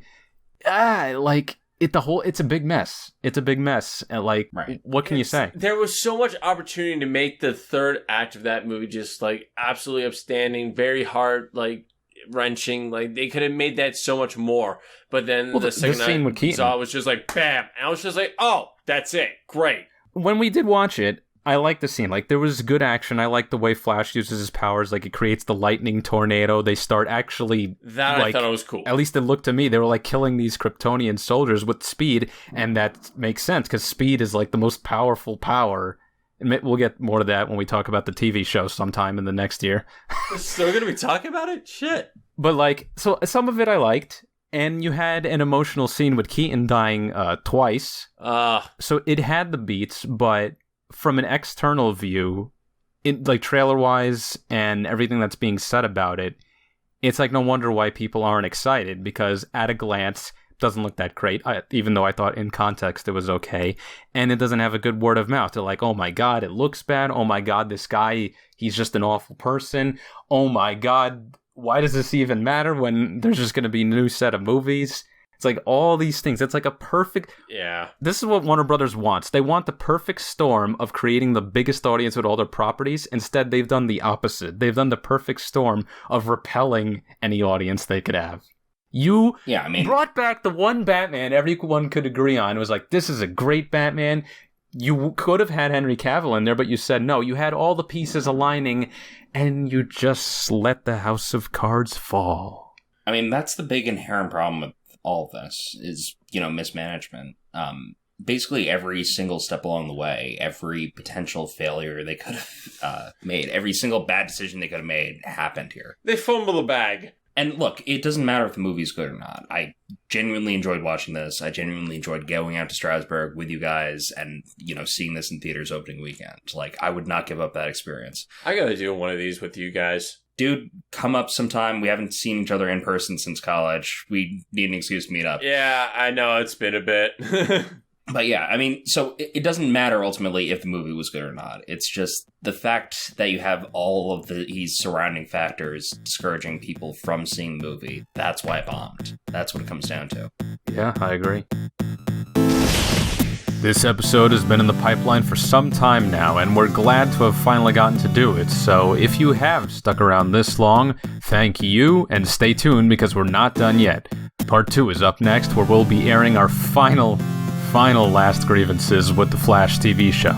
S4: It's a big mess. It's a big mess. What can you say?
S3: There was so much opportunity to make the third act of that movie just like absolutely upstanding, very hard, like wrenching. Like they could have made that so much more. But then the second
S4: scene with Keaton,
S3: saw was just like bam, and I was just like, oh, that's it, great.
S4: When we did watch it, I like the scene. Like, there was good action. I like the way Flash uses his powers. Like, it creates the lightning tornado. They start actually...
S3: I thought it was cool.
S4: At least it looked to me. They were, like, killing these Kryptonian soldiers with speed. And that makes sense, because speed is, like, the most powerful power. And we'll get more to that when we talk about the TV show sometime in the next year.
S3: We're still going to be talking about it? Shit.
S4: But, like, so some of it I liked. And you had an emotional scene with Keaton dying twice. So it had the beats, but... from an external view, like trailer-wise and everything that's being said about it, it's like no wonder why people aren't excited, because at a glance, it doesn't look that great, even though I thought in context it was okay, and it doesn't have a good word of mouth. They're like, oh my god, it looks bad, oh my god, this guy, he's just an awful person, oh my god, why does this even matter when there's just going to be a new set of movies? It's like all these things. It's like a perfect...
S3: Yeah.
S4: This is what Warner Brothers wants. They want the perfect storm of creating the biggest audience with all their properties. Instead, they've done the opposite. They've done the perfect storm of repelling any audience they could have. You brought back the one Batman everyone could agree on. It was like, this is a great Batman. You could have had Henry Cavill in there, but you said no. You had all the pieces aligning, and you just let the House of Cards fall.
S2: I mean, that's the big inherent problem with all of this is, mismanagement. basically every single step along the way, every potential failure they could have made, every single bad decision they could have made happened here.
S3: They fumble the bag.
S2: And look, it doesn't matter if the movie's good or not. I genuinely enjoyed watching this. I genuinely enjoyed going out to Strasbourg with you guys and, seeing this in theaters opening weekend. Like, I would not give up that experience.
S3: I gotta do one of these with you guys.
S2: Dude, come up sometime. We haven't seen each other in person since college. We need an excuse to meet up.
S3: Yeah, I know. It's been a bit.
S2: But yeah, I mean, so it doesn't matter ultimately if the movie was good or not. It's just the fact that you have all of these surrounding factors discouraging people from seeing the movie. That's why it bombed. That's what it comes down to.
S4: Yeah, I agree. This episode has been in the pipeline for some time now, and we're glad to have finally gotten to do it. So if you have stuck around this long, thank you, and stay tuned because we're not done yet. Part 2 is up next, where we'll be airing our final last grievances with the Flash TV show.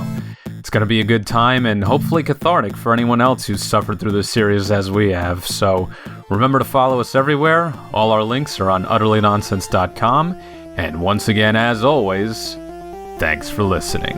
S4: It's going to be a good time and hopefully cathartic for anyone else who's suffered through this series as we have. So remember to follow us everywhere. All our links are on utterlynonsense.com. And once again, as always, thanks for listening.